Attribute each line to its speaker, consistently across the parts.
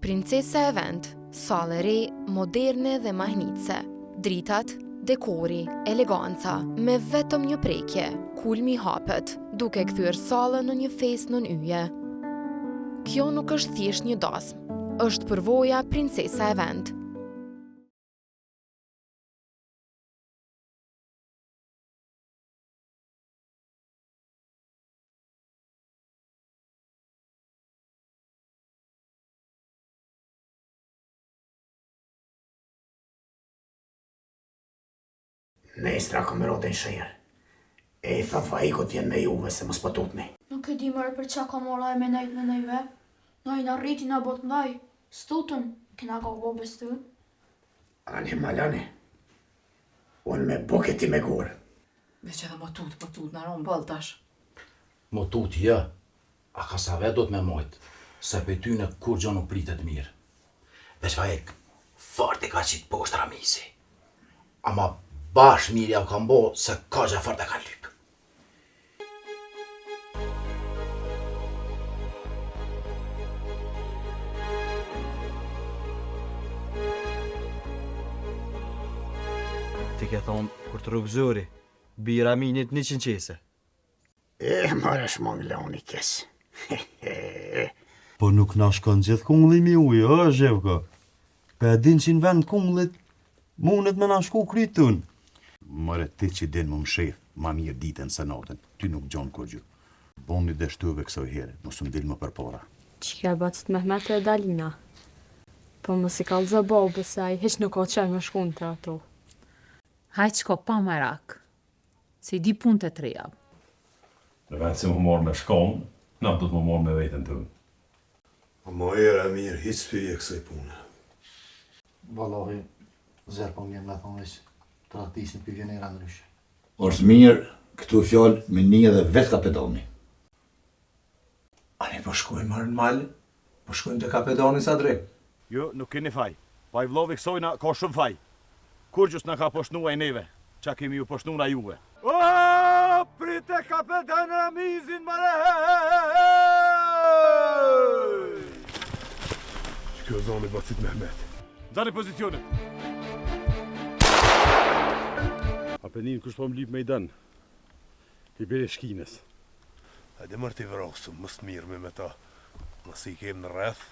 Speaker 1: Princesa e vend, sallë e re, moderne dhe mahnitse. Dritat, dekori, eleganca, me vetëm një prekje, kulmi hapet, duke kthyer sallën në një festë nën yje. Kjo nuk është thjesht një dasmë, është përvoja Princesa e vend.
Speaker 2: Nestra kom rodin shirë. E I tha Faiko t'jen me juve se mos pëtutni.
Speaker 3: Nuk e di mërë për qa ka moraj me nejt me nejve. Na I rriti na bot ndaj. Stutën, kena ka bobes të.
Speaker 2: Ani malani. Unë me buke ti me gurë.
Speaker 4: Veç edhe më tut, në ronë bëllë tash.
Speaker 5: Më tut, ja. A ka sa vetë do t'me mojtë, se për ty në kur gjo nuk pritet mirë. Veç Faik, fort I ka qitë poshtë Ramisi. Ama bash mirë ja u kam bo, se ka gja fort e ka lypë.
Speaker 6: Ti ke thonë, kur të rrugë zori, bira minit 100 qese.
Speaker 2: Marrë shmong loni kes.
Speaker 7: Po nuk na shkon gjithë kungli mi ujë, o, Zhevko? Pe e din që në vend kunglit, mundet me na shku krytun.
Speaker 8: Mëre ti që din më mshef, ma mirë ditën se natën, ty nuk gjonë ko gjë. Boni dështuve kësoj here, mos më dilë më për para.
Speaker 9: Që ka bacët Mehmet e Dalina? Po mos I kallëzë babë, se ai hiç nuk ka qenë me shkun të ato.
Speaker 10: Hajt shko pa merak, se I di punë të treja.
Speaker 11: Në vend se më morë me shkonë, na do të më morë me vetën të unë.
Speaker 12: Ama era mirë, hiç pyje kësaj pune.
Speaker 5: Vallahi, zërë po mjem nga thonë veç, të ratis në pivjenera ndryshe.
Speaker 13: Është mirë këtu fjallë me një dhe vetë kapetani.
Speaker 12: Ani po shkojmë marrë në malë, po shkojmë të kapetani sa drejt.
Speaker 6: Jo, nuk keni faj. Pa I vlovi kësojna ka shumë faj. Kur gjus në ka poshnua I neve, qa kemi ju poshnua na juve. O, prite kapetan Ramizin mare!
Speaker 11: Shkjo zoni bacit Mehmet.
Speaker 6: Zani pozicionet.
Speaker 11: Apenin kush po më lip me I dënë, I bere shkines.
Speaker 12: Hajde mërë t'i vrosëm, mës të mirë me ta, nësi I kemë në rreth.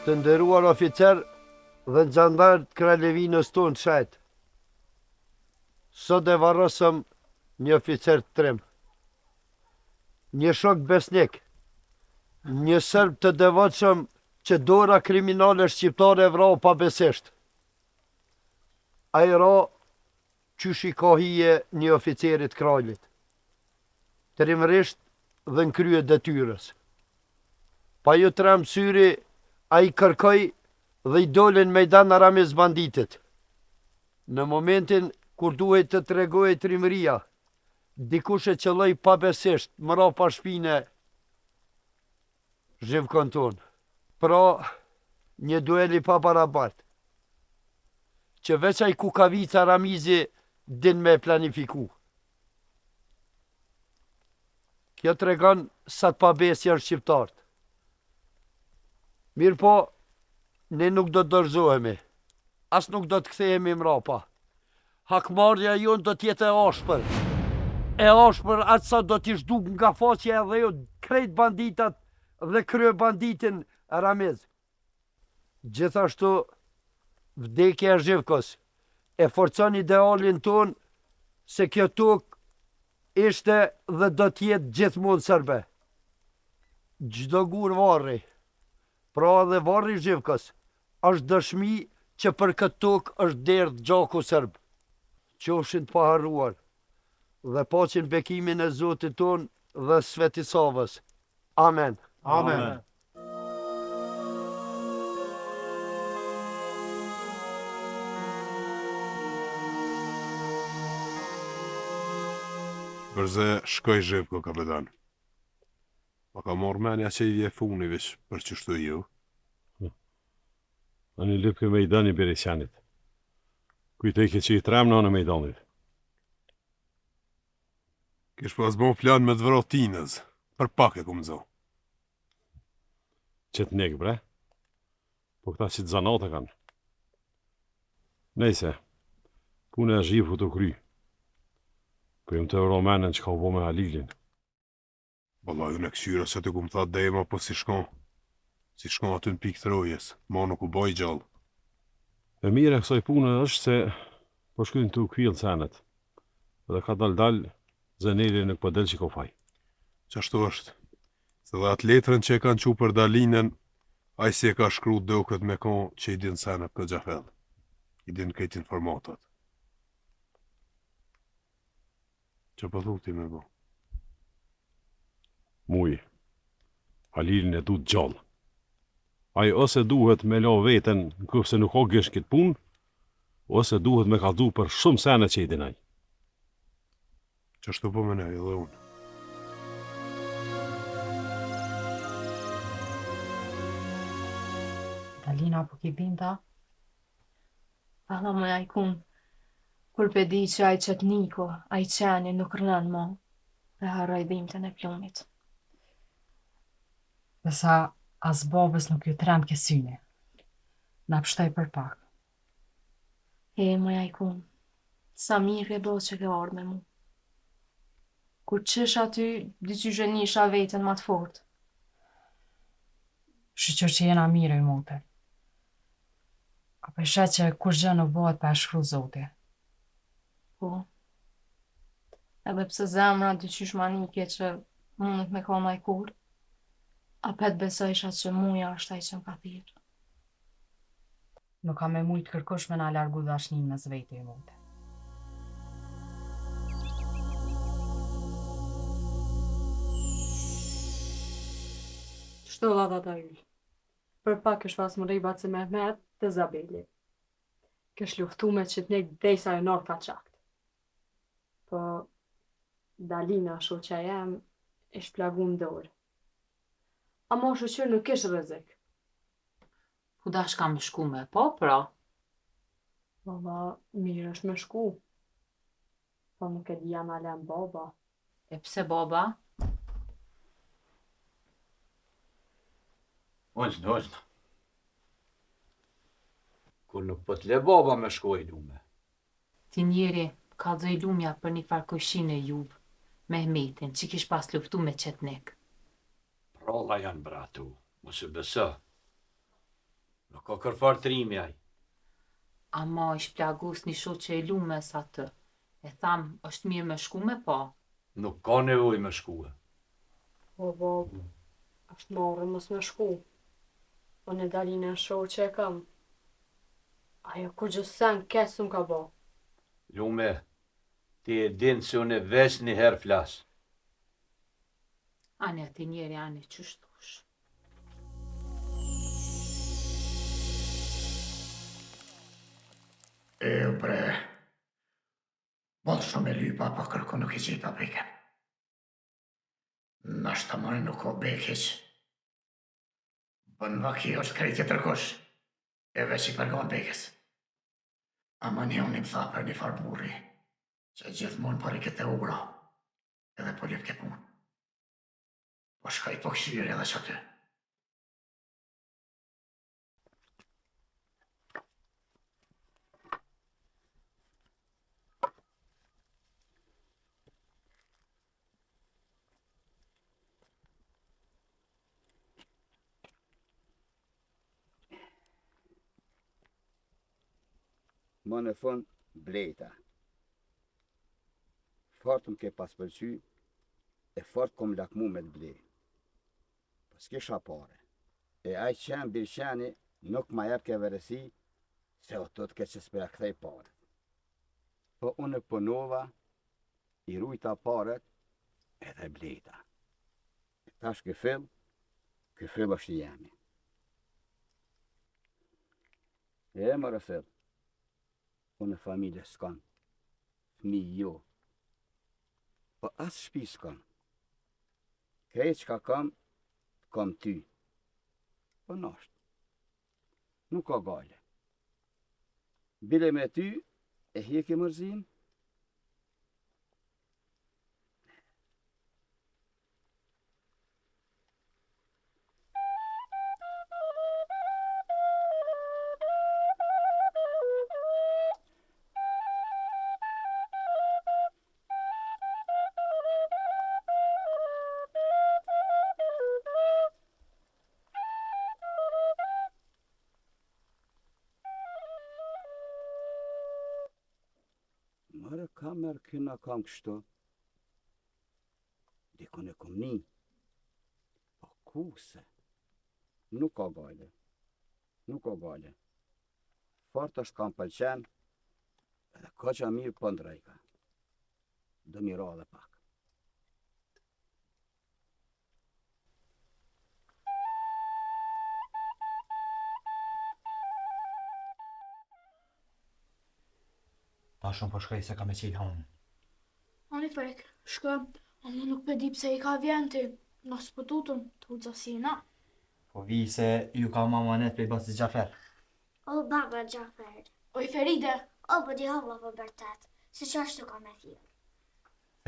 Speaker 14: Të nderuar oficer dhe xhandar të Kralevinës tonë shet. Sot e varrosëm një oficer të trim, një shok besnik, një sërb të devotshëm që dora kriminale shqiptare vrau pabesisht. Ai ra qysh i ka hije një oficerit kralit, trimërisht dhe në krye detyrës. Pa ju trem syri, a i kërkoj dhe i dolin mejdan Ramiz banditit. Në momentin kur duhet të tregoj trimëria, dikush e qëlloj pabesisht, mëra pa shpine zhivkon ton. Pra, një dueli pa barabart, që veç ai kukavica Ramizi din me planifiku. Kjo të regon sa të pabes janë shqiptartë. Mirë po, ne nuk do të dorëzohemi, as nuk do të kthehemi mrapa. Hakmarrja jonë do t'jetë e ashpër. E ashpër atë sa do t'i zhduk nga faqja edhe jo krejt banditat dhe krye banditin Ramiz. Gjithashtu, vdekja e Zhivkos e forcon idealin ton se kjo tokë ishte dhe do t'jetë gjithmonë sërbe. Gjdo gur varri, pra dhe varri Zhivkos, është dëshmi që për këtë tokë është derdh gjaku sërb. Qofshin të paharruar dhe paqin bekimin e Zotit ton dhe Svetisavës. Amen.
Speaker 11: Amen.
Speaker 12: Përse shkoj Zhivko, kapetan. Pa ka morë menja që i vje funi vish për qështu ju.
Speaker 11: Në një lipë ke mejdani Berisjanit. Kujtej ke që i trem në mejdanit.
Speaker 12: Kish pas bo plan me të vëro tinës, për pak e kumë zo.
Speaker 11: Qëtë nekë, bre? Po këta që të zanate kanë. Nejse, punë e zhivë të kry. Po jem të euromenën që ka u bo me Halilin.
Speaker 12: Balla ju në këshyra se të kumë tha dema, po si shkon. Si shkon aty në pikë të rojes, ma nuk u boj gjallë.
Speaker 11: E mire kësaj punë është se po shkujnë të u kvillë senet. Dhe ka dal, Zeneli nuk po del që ko faj.
Speaker 12: Qashtu është, se dhe atë letrën që e kanë qu për Dalinën, a i si e ka shkru dokët me kon që i din senet për Gjafell. I din këtë informatat. Që po thuti me bo?
Speaker 11: Muj, Halilin e du të gjallë. Ai ose duhet me lo veten nëse nuk ka gësh këtë punë, ose duhet me kallzu për shumë sene që i dinaj.
Speaker 12: Qashtu po menoj edhe unë.
Speaker 4: Dalina po ki binda? Alla më ajkun, kur pe di që aj qëtë Niko, aj qeni nuk rënën mo, dhe harroj dhimtën e plumit.
Speaker 10: Besa as babës nuk ju trem ke syne. Na pështoj për pak.
Speaker 4: E, më ajkun, sa mirë e do që ke ardhë me mu. Kur qësh aty, dy që zhënisha vetën ma të fort.
Speaker 10: Shqyqër që jena mirë i mote. A përshet që kur gjë nuk bëhet pa e shkru Zoti.
Speaker 4: Po. Edhe pse zemra dy qysh manike që mundet me ka maj kur, a pet besojsha që muja është ai që më ka thirrë.
Speaker 10: Nuk ka me mujtë kërkush me na largu dashnin me zveti i mote.
Speaker 9: Shto dha ta yll. Për pak është vas më rejbat se Mehmet dhe Zabeli. Kësh luftu me që t'nek dhejsa e nërë ka qakt. Po, Dalina shoqja jem, ishtë plagu në dorë. Ama shoqër nuk ishtë rrezik.
Speaker 10: Ku dash kam shku me po, pra?
Speaker 9: Valla, mirë është me shku. Po nuk e dhja ma lem baba.
Speaker 10: E pse baba?
Speaker 5: Ojnë. Kur nuk po t'le baba me shkoj lume.
Speaker 10: Ti njeri ka dhej lumja për një farkojshin e juvë, Mehmetin, që kish pas luftu me qetnik.
Speaker 5: Prolla janë bratu, mos e beso. Nuk ka kërfar trimi aj.
Speaker 10: Ama ish plagus një shoqe e lume sa të. E tham, është mirë me shku me pa.
Speaker 14: Nuk ka nevoj me shkue.
Speaker 9: O, bab, është marrë mos me shku. Unë e Dalina shoh që e kam. Ajo kur gjësen kesë ka bo.
Speaker 14: Lume, ti e din se unë e veç një herë flasë.
Speaker 10: Ani ati njeri, ani, qështush.
Speaker 2: Bre, bollë shumë e lypa, pa kërku nuk I gjita beken. Nashta mare nuk o bek hiq. Bën vaki është krejtje tërkush, e veç I përgon bekes. Ama një unë I më tha për një farë burri, që gjithmonë për I këtë ura, edhe po lip ke punë. Po shkaj po këshyri edhe që aty.
Speaker 15: Më në fund, blejta. Fort më ke pas pëlqy, e fort kom lakmu me të blej. Po s'kisha pare. E aj qenë birqeni nuk ma jep ke verësi, se o të ke që s'pera kthej pare. Po unë punova, I rujta paret, edhe blejta. E tash ky fill është I jemi. E më rëfill. Unë familje s'kan, fmi jo, po as shpi s'kan. Krejt qka kam ty, po nasht, nuk ka gale. Bile me ty, e hjeki mërzin, mërë kamer këna kam kështu. Dikon e kom një. Po kuse. Nuk ka gale. Nuk ka gale. Fort është kam pëlqen, edhe ka që mirë për ndrejka. Do mira dhe pak.
Speaker 5: Ta shumë po shkrej se ka me qilë hanën.
Speaker 3: Ani fek, shkë, ama nuk pe di pse I ka vjenti, nësë për tutën, të udzasina.
Speaker 5: Po vi se ju ka mamanet për I basi Gjafer.
Speaker 16: O baba Gjafer.
Speaker 3: O I Feride.
Speaker 16: O po di hova për bërtet, se që ashtu ka me thirë.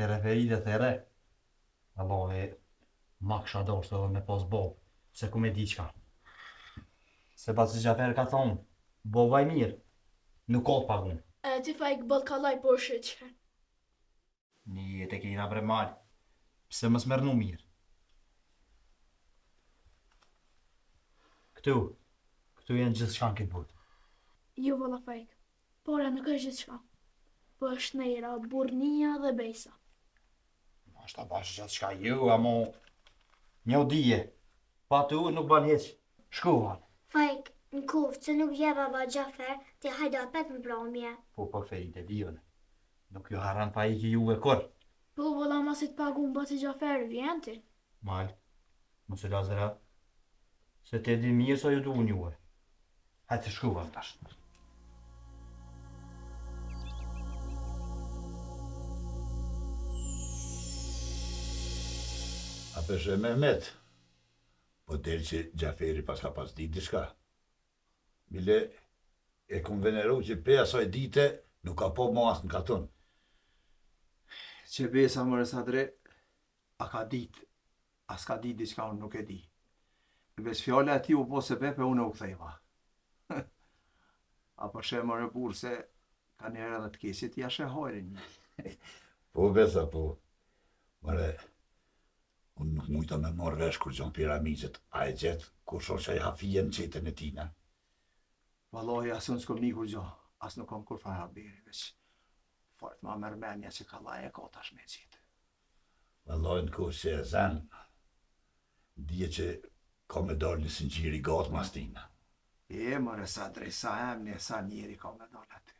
Speaker 5: There Feride, there. Allahi, ma kësha dorës edhe me pos bob, se ku me di qka. Se basi Gjafer ka thonë, boba I mirë, nuk ka të pagun.
Speaker 3: E ti fajk bëll kalaj por shqyqe.
Speaker 5: Një e te kina bre malë, pse më smernu mirë. Këtu jenë gjithë shka në këtë botë.
Speaker 3: Jo vëlla fajk, pora nuk është gjithë shka. Po është nejra, burnia dhe bejsa.
Speaker 5: Ma është ta bashkë gjithë shka ju, amo një dije. Pa tu nuk ban heq. Shku vanë.
Speaker 16: Fajk, në kuftë, se nuk vje baba Gjafer, ti hajda pet më pramje.
Speaker 5: Po Feride, dijone. Nuk ju haran pa I ki juve kur.
Speaker 3: Po vëlla masit pagun basi Gjafer, vjenti.
Speaker 5: Mal, mos e lazera. Se te di mirë sa ju du unë juve. Hajtë shku vanë tash.
Speaker 13: A përshë Mehmet, po del që Gjaferi pas ka pas dit diçka. Bile e kom veneru që pe asaj dite nuk ka po mo asë në katon.
Speaker 17: Që besa më rësadre, a ka dit, as ka dit diçka unë nuk e di. Veç fjale ati u po se pepe unë u ktheva. A përshë më rëpur se ka njerë edhe të kesit ja shëhojrin.
Speaker 13: Po besa po, mëre, unë nuk mujta me morë vesh kur gjon piramizet, a e gjetë kur shoqa I hafijen qetën e tina.
Speaker 17: Valohi asë unë s'kom një kur gjo, asë nuk kom kur fa haberi, veç fort ma mërmenja që ka laje ka tash me qitë.
Speaker 13: Vallaj në kohë që e zanë, dje që ka me dalë një sinqiri gatë mas tina.
Speaker 17: E, mëre sa drej, sa emni, sa njeri ka me dalë aty.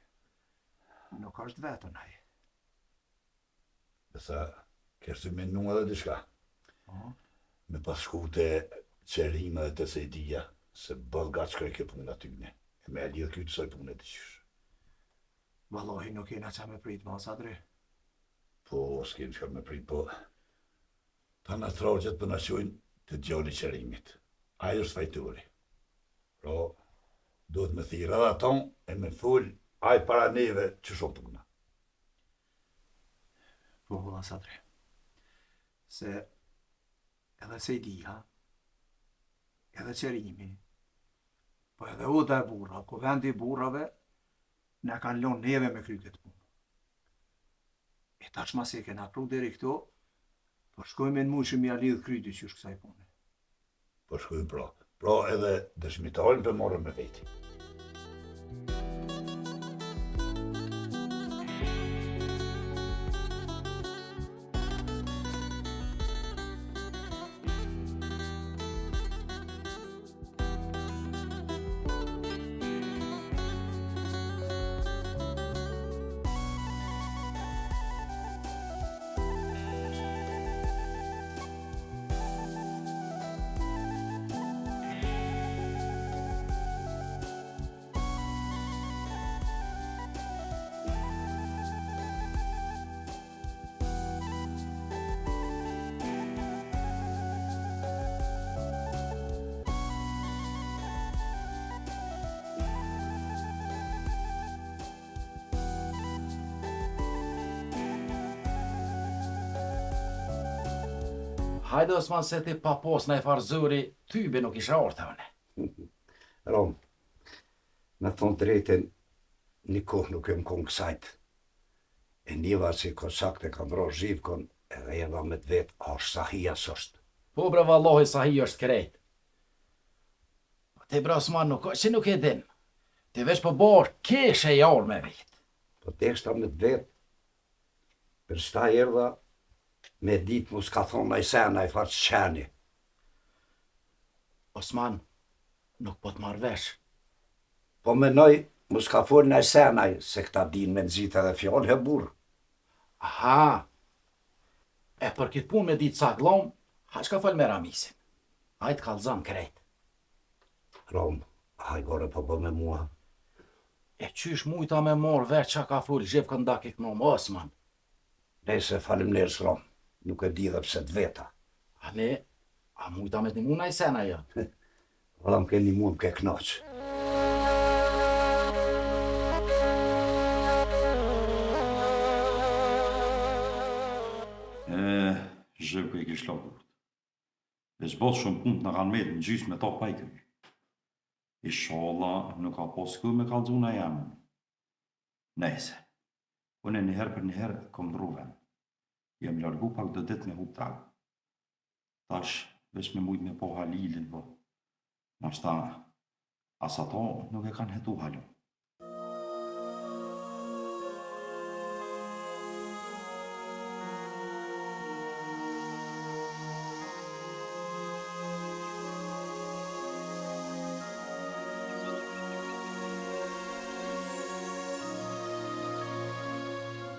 Speaker 17: Nuk është vetën aje.
Speaker 13: Dhe sa, kërë me nu edhe dishka. Me pas shku të qerime dhe të sejdia, se bëllga që krej ke punë atyne. E me e lidhë kjo të soj punë e të qysh.
Speaker 17: Valohi nuk jena qa me prit, ma sa drej.
Speaker 13: Po, s'kem që ka me prit, po. Ta në traqet për në qojnë të gjoni qerimit. Ajo është fajtori. Pra, do të me thira dhe aton e me thull, aj para neve që shumë puna.
Speaker 17: Po, ma sa drej. Se edhe sejdia, edhe qerimi, po edhe uta e burra, ku vendi i burrave, ne kanë lonë neve me kry këtë punë. E ta që mas e kena pru deri këto, po shkojme në mu që mi a lidhë kryti që është kësaj punë.
Speaker 13: Po shkojme pra. Pra edhe dëshmitarin për morën me veti.
Speaker 5: Hajde Osman se ti pa pos në e farzuri, tybe nuk isha orta une.
Speaker 15: Rom, me thonë drejten, një kohë nuk e më konë kësajt. E njëva që ko sakte kam ro zhivkon, edhe jeva me të vetë, ashtë sahia sështë.
Speaker 5: Po bre vallohi sahi është krejt. Ti bre Osman nuk, që nuk e din. Ti veç po borë keshe e jarë me vetë.
Speaker 15: Po teksta me të vetë, për shta erdha, me ditë mu s'ka thonë na i sena i farë qeni.
Speaker 5: Osman, nuk po të marrë vesh.
Speaker 15: Po menoj, mu s'ka folë na i sena i, se këta din me nëzit edhe fjallë he burë.
Speaker 5: Aha, e për këtë punë me ditë sa glom, ha që ka falë me Ramisin. Hajtë kalzam krejt.
Speaker 15: Rom, haj gore po bë me mua.
Speaker 5: E qysh mujta me morë veç qa ka folë zhevë kënda këtë nëmë, Osman.
Speaker 15: Nese falim nërës, Rom. Nuk e di dhe pse të veta.
Speaker 5: A ne, a mujta me të një muna i sena jo?
Speaker 15: Valla më ke një mu më ke knoqë.
Speaker 18: Zhevku i kish lagur. Veç botë shumë punë në kanë medë në gjysë me ta pa i kry. Inshallah nuk ka posku me kalzuna jamën. Nese, une njëherë për njëherë kom druven. Jem largu pak do dit me hup tragë. Tash, veç me mujt me po halilin, po. Nashta, as ato nuk e kanë hetu halu.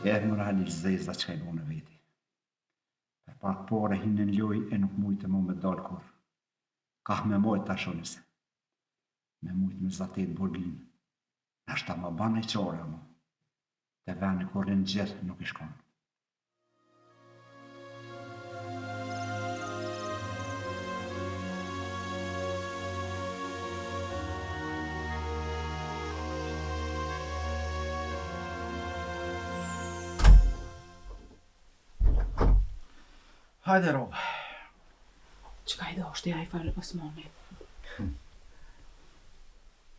Speaker 19: Erë më rani zezda që ka i bo në veti. Per pak pore hinë në ljoj e nuk mujtë mu me dalë kur. Ka me mojtë ta shonëse. Me mujtë me zatet burgin. Nashta ma banë e qore mu. Te vene kur në gjithë nuk i shkonë.
Speaker 5: Hajde, Rob.
Speaker 10: Qka i do është ja i farë Osmani?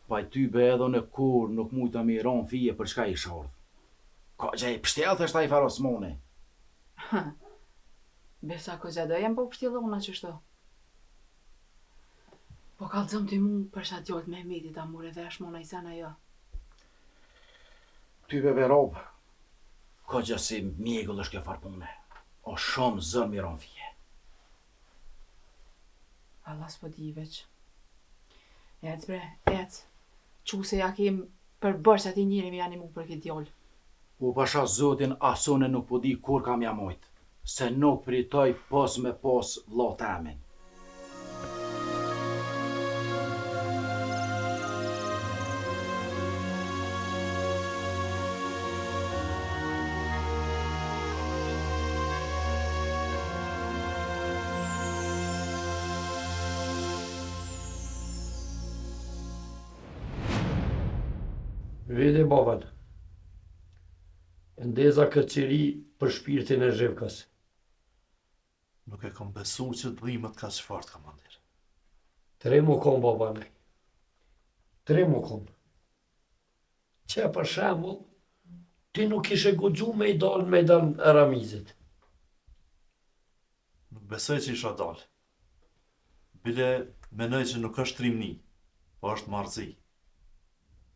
Speaker 5: Vaj tybe edhe në kur nuk mujta mi ron fije për shka i shordh. Ka gjej pështjellë është a i farë Osmani.
Speaker 10: Besa ko gja do jem po pështjellona qështo. Po kalëzëm të mu për shatë gjollët me Mehmeti ta mure vesh mona i sena jo.
Speaker 5: Tybe be Rob, Ka gjë si mjegull është kjo farpune. O shumë zërë miron fije.
Speaker 10: Allah s'po di veç. Ec bre, ec. Qu se ja kem për bërsh ati njëri me janë mu për këtë djollë.
Speaker 5: U pasha zotin asone nuk po di kur kam jamojt. Se nuk pritoj pos me pos vlla temin.
Speaker 14: Vede baban, ndeza këtë qiri për shpirtin e Zhevkës.
Speaker 20: Nuk e kom besu që dhimet ka çfartë, komandir.
Speaker 14: Tre mu kom, babane. Tre mu kom. Që për shembull, ti nuk ishe guxu me i dalë me dan Ramizit.
Speaker 20: Nuk besoj që isha dalë. Bile menoj që nuk është trimni, po është marrëzi.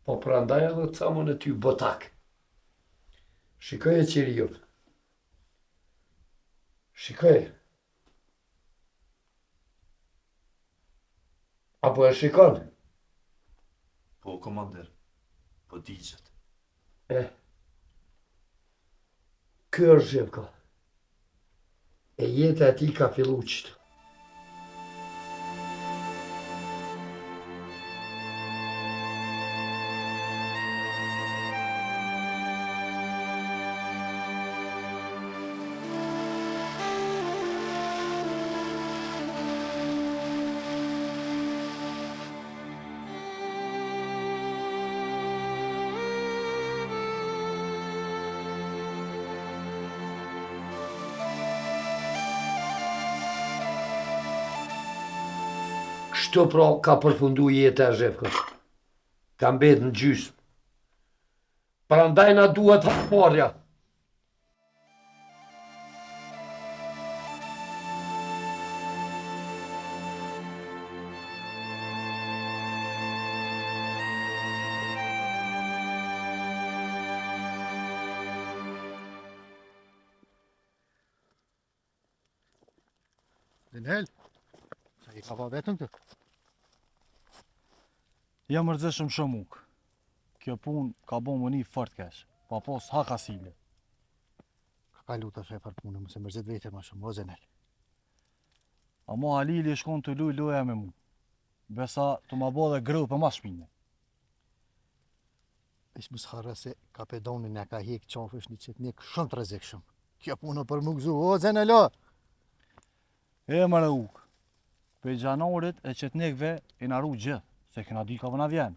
Speaker 14: Po prandaj edhe të thamon e ty botak. Shikoj e qiri jup. Shikoj. Apo e shikon?
Speaker 20: Po, komandir, po digjet.
Speaker 14: Ky është Zhevka. E jeta e tij ka fillu qëtë. Kështu pra ka përfundu jeta e Zhevkës. Ka mbet në gjysmë. Prandaj na duhet hakmarrja.
Speaker 21: Denel, sa i ka pa vetëm të?
Speaker 22: Jam mërzeshëm shumë uk. Kjo pun ka bo më një fort kesh, pa pos haka sile.
Speaker 21: Ka kalu të shefar punë, mëse mërzit vete ma shumë, o Zenel.
Speaker 22: Amo Halili shkon të luj loja me mu. Besa të ma bo dhe grëu për mas shpine.
Speaker 21: Ish më s'harra se kapedonin e ka hek qafësh një qetnik shumë të rrezikshëm. Kjo punë për më gëzu, o Zenel, o!
Speaker 22: E mërë uk. Pe gjanorit e qetnikve i naru gjë. Se këna di ka vëna vjen.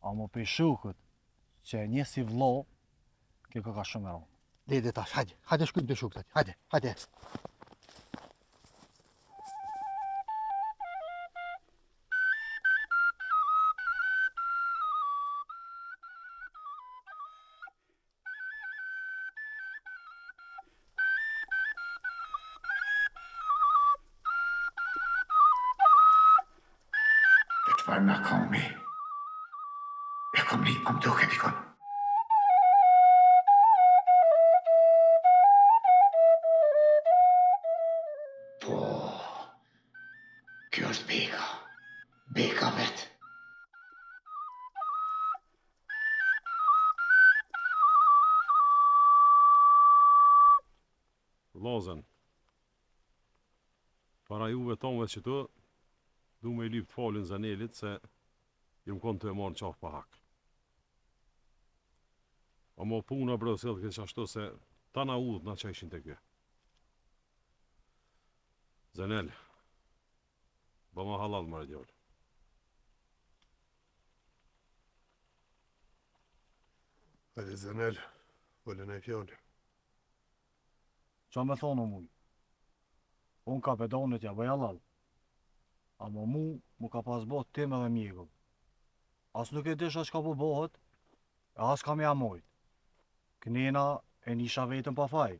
Speaker 22: Amo pe shukët, që e një si vlo, kjo ka shumë e ronë.
Speaker 21: Lede tash, hajde, hajde shkujmë të shukët, hajde, hajde.
Speaker 2: Farna komi. E kom një pëm duke dikon. Po, kjo është beka. Beka vetë.
Speaker 11: Vllazën, para juve tonëve që të, du me i lypt falin Zanelit se jëm konë të e marë në qafë pa hak. Amo puna brësel këtë qashtu se ta na udhët na që ishin të kjo. Zanel, ba ma halal mërë djallë.
Speaker 12: Hajde Zanel, vëllën e fjallë.
Speaker 22: Qa me thonë o muj? Unë ka pedonit ja bëj halal. Amo mu ka pas bot tim edhe mjegull. As nuk e disha çka po bohet, e as kam ja mojt. Kënena e nisha vetëm pa faj.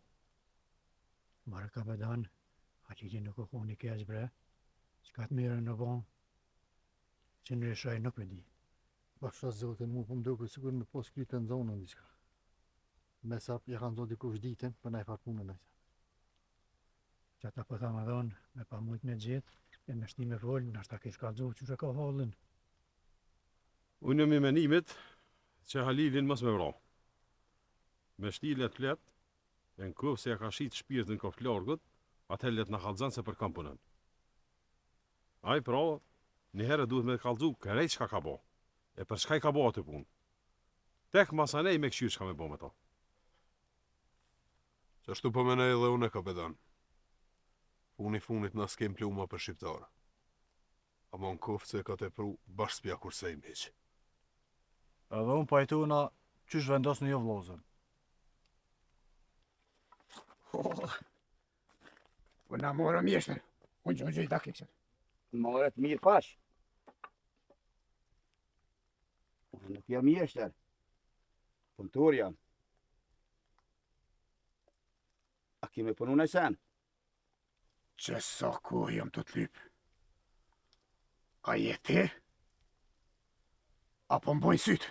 Speaker 21: Marë ka bedan, Halili nuk o koni keq bre, qka të mire në bon, që në reshaj nuk me di. Basha zotin mu po më duke sikur me pos kryte në zonën diqka. me sa ja kanë zonë dikush ditën për na i farë punën nëjse. Që ata po thamë dhonë, me pa mujt me gjithë, e me shti me folë, në ashta kesh ka zohë që që ka halën.
Speaker 11: Unë jam i menimit që Halilin mos me vro. Me shtile të flet, e në kohë se ja ka shit shpirtin kof largut, atëherë let na kallzon se për kam punën. Ai pra, një herë duhet me kallzu kërrejt çka ka bo, e për çka i ka bo atë punë. Tek masanej me këshyrë çka me bo me to.
Speaker 12: Qashtu po menej edhe unë, kapetan. Puni funit na s'kem pluma për shqiptarë. Ama në koftë se ka të pru bashkë spja kurse i meqë.
Speaker 22: Edhe unë pajtuna qysh vendos në jo vlozën.
Speaker 2: Po na morë mjeshtër. Unë gjë i dakikësër.
Speaker 15: Morët mirë pash. Unë nuk jam mjeshtër. Punëtor jam. A kime punu në sen?
Speaker 2: Që sa kohë jam të t'lypë. A je ti? Apo mbojnë sytë?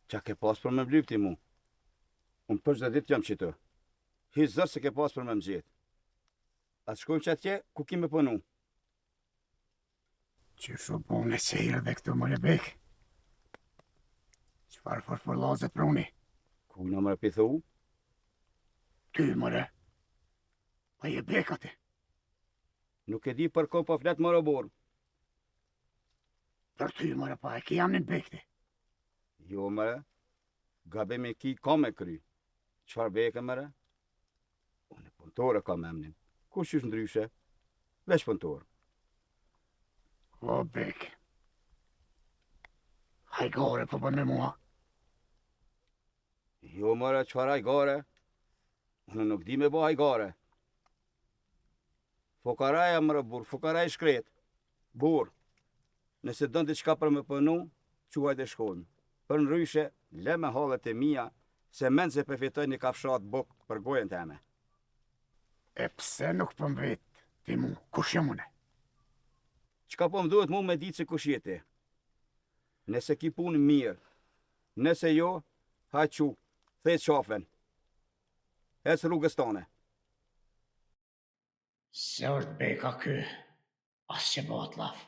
Speaker 15: Qa ke pas për me mlypti mu? Unë për çdo ditë jam qëtë. Hiç zërë se ke pas për me më gjithë. A të shkojmë që atje, ku kime punu?
Speaker 2: Që shu punë e qejrë dhe këtu më rebek. Qëfar forlazet për uni?
Speaker 15: Ku në më repithu?
Speaker 2: Ty mëre. Pa je bek ati.
Speaker 15: Nuk e di për ko po flet më robor.
Speaker 2: Për ty mëre pa e ki jam në bekti.
Speaker 15: Jo mëre. Gabemi ki ka me kry. Qfar beke mëre? Unë e punëtore ka me emnin. Kush qysh ndryshe? Veç punëtor.
Speaker 2: O bek. Hajgare po bën me mua.
Speaker 15: Jo mëre, qfar hajgare? Unë nuk di me bo hajgare. Fokaraja mëre bur, fokaraj shkret. Bur, nëse dënë diçka për me pënu, quaj dhe shkojmë. Për në ryshe, le me halët e mija, se menë se përfitoj një kafshat buk për gojën të eme.
Speaker 2: E pse nuk pëmbet ti mu, kush jam une?
Speaker 15: Qka po më duhet mu me ditë se kush jeti? Nëse ki punë mirë, nëse jo, haqu, thejt shafen. Ec rrugës tone.
Speaker 2: Se është beka ky, as që bëhet laf.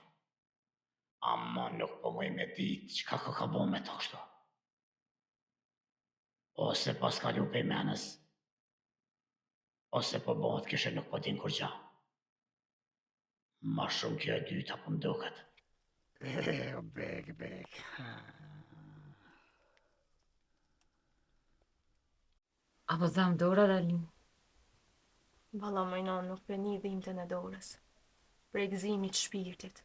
Speaker 2: Amma nuk po muj me ditë qka ka bo me të kështu. Ose pas ka lupe i menës, ose po bëhet kishe nuk po din kur gja. Ma shumë kjo e dyta po mduket. O bek.
Speaker 4: Apo dham dora, Ralin? Balla majnon nuk për një dhimte në dorës. Për egzimit shpirtit.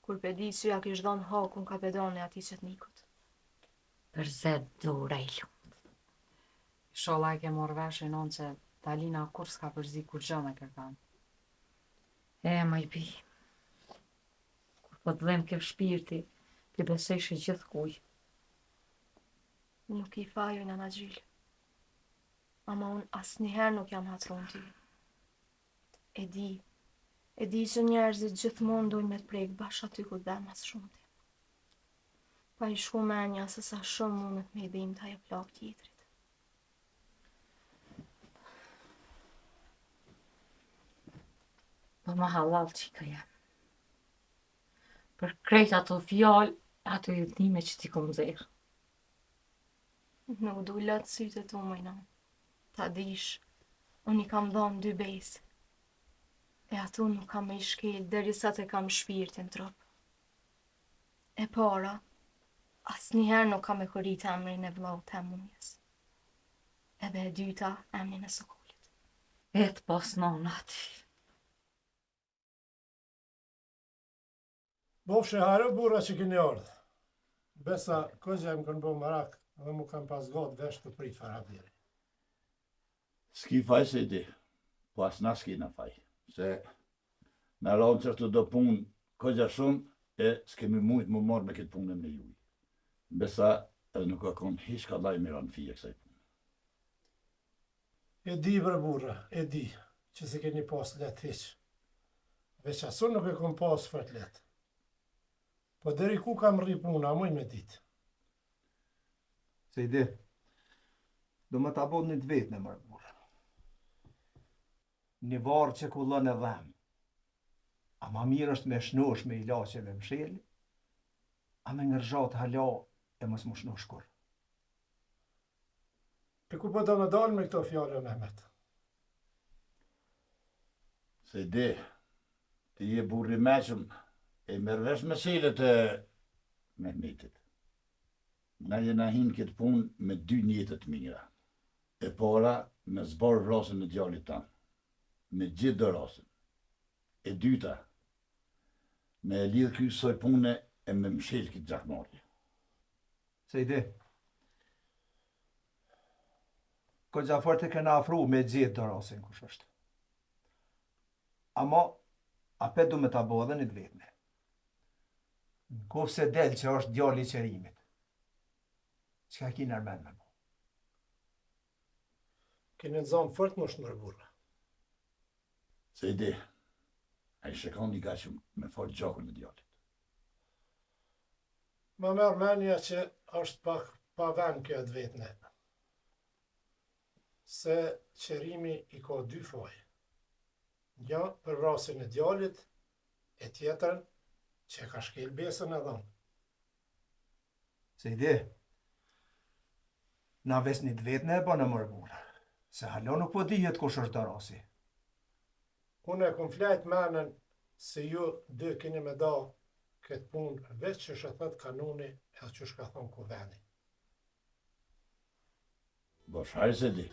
Speaker 4: Kur për di që ja kish dhon hakun kapedane ati që t'nikut.
Speaker 1: Për zed dora i lumë.
Speaker 4: Shola e ke morë vesh e non që Dalina kur s'ka përzi kur gjë me kërkan.
Speaker 1: Ma i pi. Kur po t'dhem kjo shpirti, ti besejsh e gjithë kuj.
Speaker 4: Nuk i fajo në gjylë. Ama unë asë njëherë nuk jam hatron ty. E di që njerëzit gjithmonë dojnë me t'prejkë bash aty ku dhe mas shumë ti. Pa i shku menja se sa shumë mundet me i dhim t'aje plak tjetrit.
Speaker 1: Po ma halal që ka jam. Për krejt ato fjallë, ato i dhime që ti kom zirë.
Speaker 4: Nuk du lëtë sytë tu mëjna. Ta dish, unë i kam dhonë 2 besë. E atu nuk kam me i shkel, deri sa te kam shpirtin trup. E para, as njëherë nuk kam e kërit emrin e vlau të munjes. Edhe e dyta, emrin e sokollit.
Speaker 1: E të pas nonat.
Speaker 7: Bofshe harë burra që keni ardhë. Besa, këgja më kënë bo marak, dhe mu kam pas gotë vesh të prit farabiri.
Speaker 13: S'ki faj se ti, po as na s'ki na faj. Se në ronë qërtu do punë këgja shumë, e s'kemi mujtë më morë me këtë punën me juj. Besa edhe nuk ka konë hish ka laj mira në fije kësaj punë.
Speaker 7: E di bre burra, e di, që se keni pas let hiq. Veç asun nuk e kom pas fort let. Po deri ku kam rri puna, muj me ditë.
Speaker 17: Se ide, do më ta bod një të vetë në mërë burë. Një varë që kullën e dhem. A ma mirë është me shnosh me ilaqeve msheli, a me ngërgjat hala e mos më shnosh kur.
Speaker 7: Për ku po do në dalë me këto fjallë, Mehmet?
Speaker 13: Se di, ti je burri meqëm, e mërvesh me selet e Mehmetit. Na jena hinë këtë punë me 2 njetët mira. E para, me zbarë vrasën e djallit tanë, me gjithë do rasën. E dyta, me e lidhë kjo soj pune e me mshel këtë gjakmarje.
Speaker 17: Se i di, ko Gjafar të kena afru me gjithë do rasën kush është. Ama, apet du me ta bo edhe një të vetëme. Në kofë se del që është djalli i qerimit, që ka ki nërmen me bo?
Speaker 7: Keni në zonë fort më shmërë burra.
Speaker 13: Se i di, a i shekon një ka që me falë gjakën e djallit.
Speaker 7: Ma merë menja që është pak pa vend kjo të vetëne. Se qerimi i ka 2 faje. Një për rasin e djallit, e tjetërën që ka shkel besën e dhënë.
Speaker 17: Se i di, na ves një të vetëne e ba në mërë burë, se halo nuk po dihet kush është do rasi.
Speaker 7: Unë e kom flajt menën se ju 2 keni me da këtë punë veç që shëtët kanuni e që shka thonë kuveni.
Speaker 13: Bosh, hajë se di.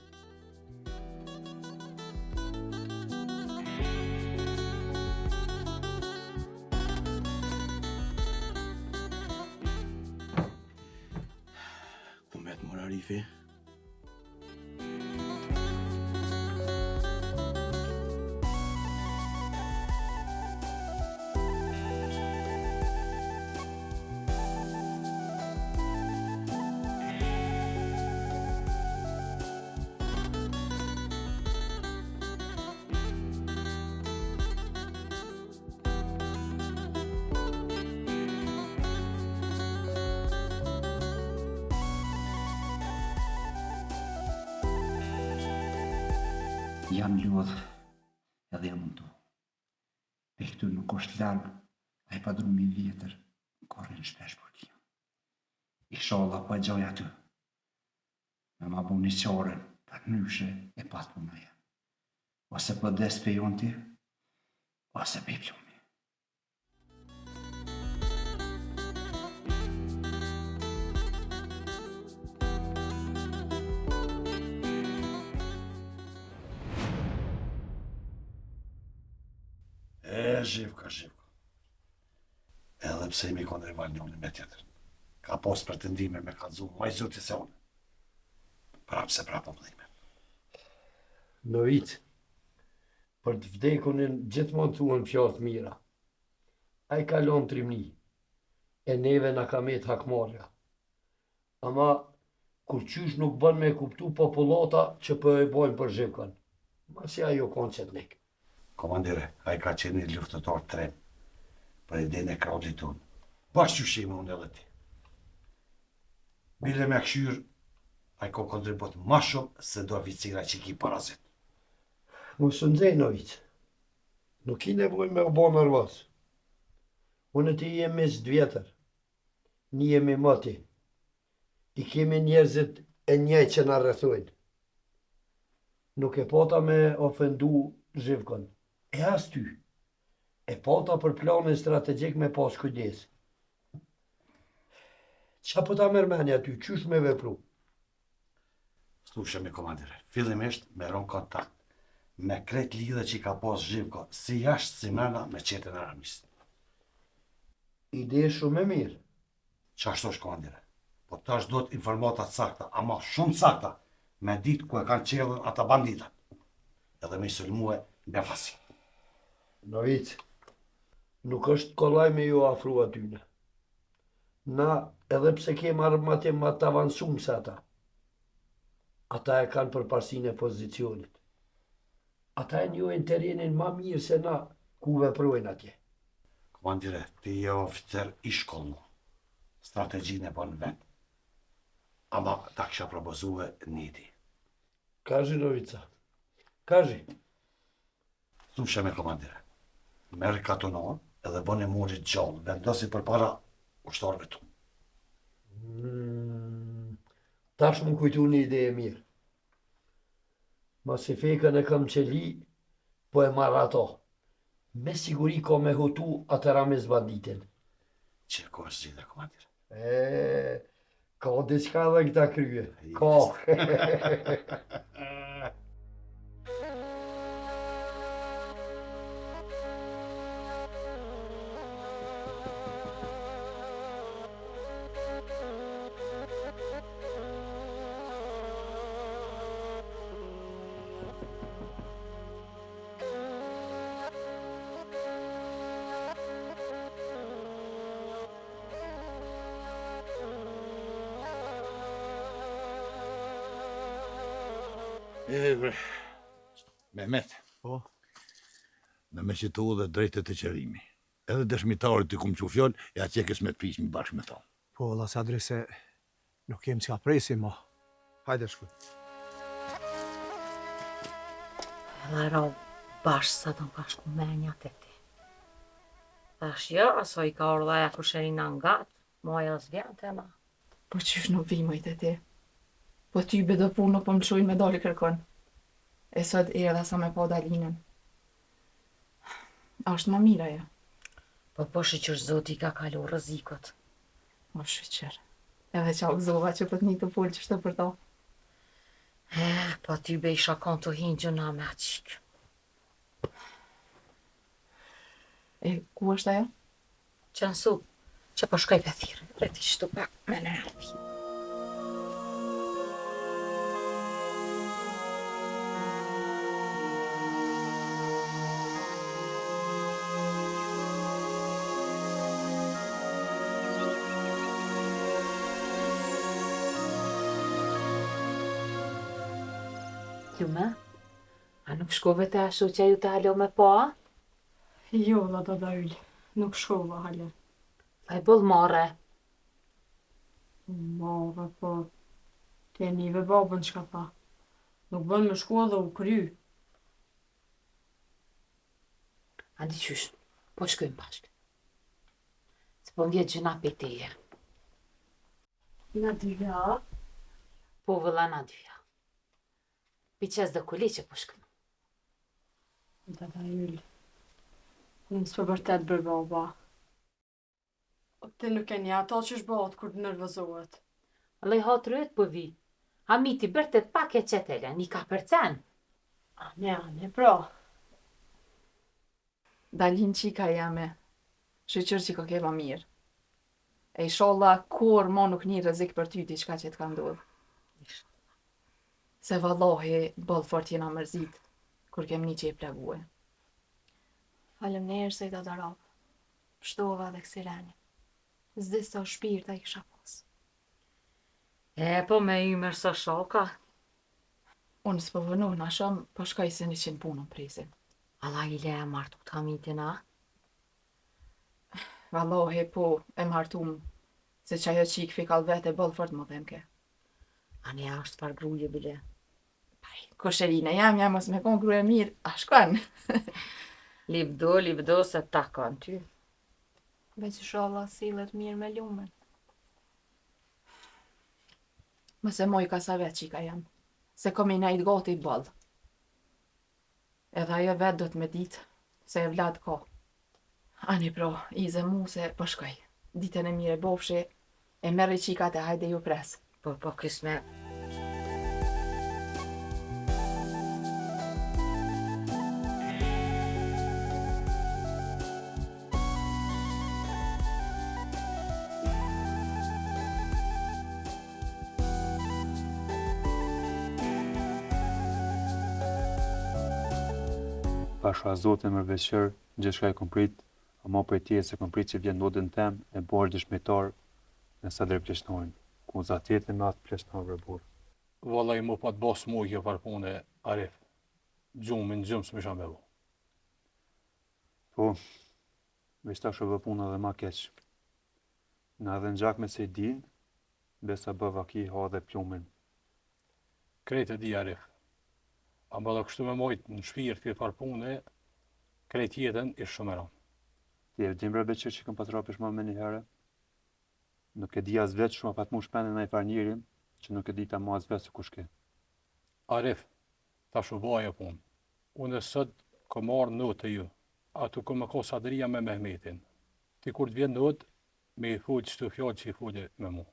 Speaker 5: Kumet mor Arifi?
Speaker 19: Jam lodh edhe jam mundu. E këtu nuk është largë, a i padrumi vjetër, korrin shpesh për kia. Inshallah pa gjoj aty. Me ma bu një qaren për nyshe e pat punaja. Ose për des pe jonti, ose pe plumi.
Speaker 5: Zhivka. Edhe pse mi konë rival njoni me tjetër. Ka pos pretendime me kalzu, ma i zoti se unë. Prapë se prapë mëdhime.
Speaker 14: Novit, për të vdekunin gjithmonë thuan fjalë mira. A i kalon trimni, e neve na ka met hakmarja. Ama, kur qysh nuk bën me kuptu popullata që për e bojnë për Zhivkan. Masi ajo konë qëtnik.
Speaker 5: Komandire, a i ka qenë një luftëtar trem për idejnë e kraudit tonë. Bashkë që shime unë edhe ti. Bile me këshyr, a i ko kontribut ma shumë se do vicira që ki parazit.
Speaker 14: Musë nëzej, Novic. Nuk i nevoj me u bo nërvas. Unë ti jem mes 2 vjetër. Një jemi mati. I kemi njerëzit e njej që na rrethojnë. Nuk e pota me ofendu Zhivkon. E as ty. E pota për planin strategjik me pas kujdes. Qa po ta mërmenja ty, qysh me vepru?
Speaker 5: Stushe me komandire, fillimisht me ron kontakt me kret lidhe që i ka pas Zhivko, si jashtë si mrena me qetën e armisë.
Speaker 14: Ide shumë e mirë.
Speaker 5: Qashtu është komandire, po tash do të informata sakta, ama shumë sakta, me ditë ku e kanë qelën ata banditat. Edhe me i sulmue me fasi.
Speaker 14: Novic, nuk është kollaj me ju afru atyne. Na, edhe pse kemë armatim ma të avansum se ata. Ata e kanë përparsin e pozicionit. Ata e njojnë terenin ma mirë se na ku veprojnë atje.
Speaker 5: Komandire, ti je oficer i shkollu. Strategjin e bon vetë. Ama ta kësha propozue njëti.
Speaker 14: Kaži, Novica. Kaži.
Speaker 18: Thushe me komandire. Merë katunon edhe bëni murit gjallë, vendosi për para ushtarëve tu.
Speaker 14: Tash më kujtu një ide e mirë. Masi fekën e kam qeli, po e marrë ato. Me siguri ka me hutu atëra me zbanditin.
Speaker 18: Që ko është gjithë, komandire?
Speaker 14: Ka diçka dhe këta krye. Ka.
Speaker 13: Mehmet.
Speaker 21: Po?
Speaker 13: Në me qitu dhe drejtet e qërimi. Edhe dëshmitarit të kumë që fjall, e atje kes me të pishmi bashkë me ta.
Speaker 21: Po, la sa drese, nuk kem që ka presi, ma. Hajde shku.
Speaker 1: Edhe rau bashkë sa të ka shku menjat e ti. Thash jo, aso i ka ordhaja kusherina nga gatë, moja s'vjen të ma.
Speaker 10: Po qysh nuk vimojt e ti? Po ty bedo punë nuk po më qujnë me doli kërkon. E sot erdha sa me po Dalinën. Ashtë më mira ja.
Speaker 1: Po shqyqër zoti ka kalu rëzikot.
Speaker 10: O shqyqër. Edhe qa u zova që për të një të pullë që shtë për to.
Speaker 1: Po ty be isha kon të hinë gjëna me aqik.
Speaker 10: E ku është ajo?
Speaker 1: Qënsu, që po shkoj për thirë, reti shtu pak me në rëpi. Jume, a nuk shkove të ashu që ju të halo me po, a?
Speaker 9: Jo, la do da yllë. Nuk shkova hale.
Speaker 1: A i bëllë more?
Speaker 9: More, po. Te nive babën që ka tha. Nuk bën me shku dhe u kry.
Speaker 1: Andi qysh, po shkojmë bashkë. Se po vjetë gjëna për teje.
Speaker 9: Na dyja?
Speaker 1: Po vëlla na dyja. Piqes dhe kuli që po shkojmë.
Speaker 9: Da yllë. Unë s'për vërtet bërë baba. Ti nuk e një ato që shbohat kur të nërvëzohet.
Speaker 1: Allaj hatë rëtë po vi. Hamiti bërtet pak e qetele, një ka përcen.
Speaker 9: Ane, pra.
Speaker 10: Dalin qika jame. Shqyqër që ka keva mirë. E i sholla kur mo nuk një rëzik për ty diçka që t'ka ndodhë. Se vallohi bëllë fort jena mërzit, kur kem një që i plague. Faleminderit se i do të rapë. Pështova dhe kësireni. Zdi sa shpirta i kisha pas.
Speaker 1: Po me i mërë së shoka.
Speaker 10: Unë s'po vënu në shumë, po shkaj se një qenë punën presin.
Speaker 1: Alla i le e martu të hamitina?
Speaker 10: Vallohi po e martum, se që ajo qik fikal vete bëllë fort më dhemke.
Speaker 1: Ane ashtë far gruje bile.
Speaker 10: Kosherina jam mos me kon gruje mirë, a shkon.
Speaker 1: Libdo se ta kanë ty.
Speaker 4: Veç sholla sillet mirë me lumen.
Speaker 10: Mëse moj ka sa vetë qika jam, se kom i nejt gati i bëllë. Edhe ajo vetë do të me ditë, se e vlad ka. Ani pro, ize mu se po shkoj. Ditën e mire bofshi, e merri qikat e hajde ju pres.
Speaker 1: Po kisme.
Speaker 6: Pasha Zotin mërveqër, gjithçka e kom prit, ama për tje se kom prit që vjen ndodin tem e borë dëshmitar në sa dre pleshnorin, ku za tjetë me atë pleshnar vërbur.
Speaker 5: Vallaj mu pa të bas mu kjo farpune, Arif. Gjumë s'me sham me bo.
Speaker 6: Po, veç ta shë puna dhe ma keq. Në edhe në gjak me se i din, besa bëva ki ha dhe plumin.
Speaker 5: Krejtë e di, Arif.
Speaker 8: Amba dhe kështu me mojtë në shpirt këtë farë pune, krejt jetën ishtë shumë e rëndë.
Speaker 6: Ti e vdim bre Beqir që këm patrapish ma me një herë. Nuk e di as vetë shumë pat mu shpendin në i farë njërin, që nuk e di ta mu as vetë se kush ke.
Speaker 8: Arif, ta shubaja punë. Unë e sot ko marrë notë të ju, atu ko me ko sadria me Mehmetin. Ti kur të vjen notë, me i full qëtu fjallë që i fulli me mu.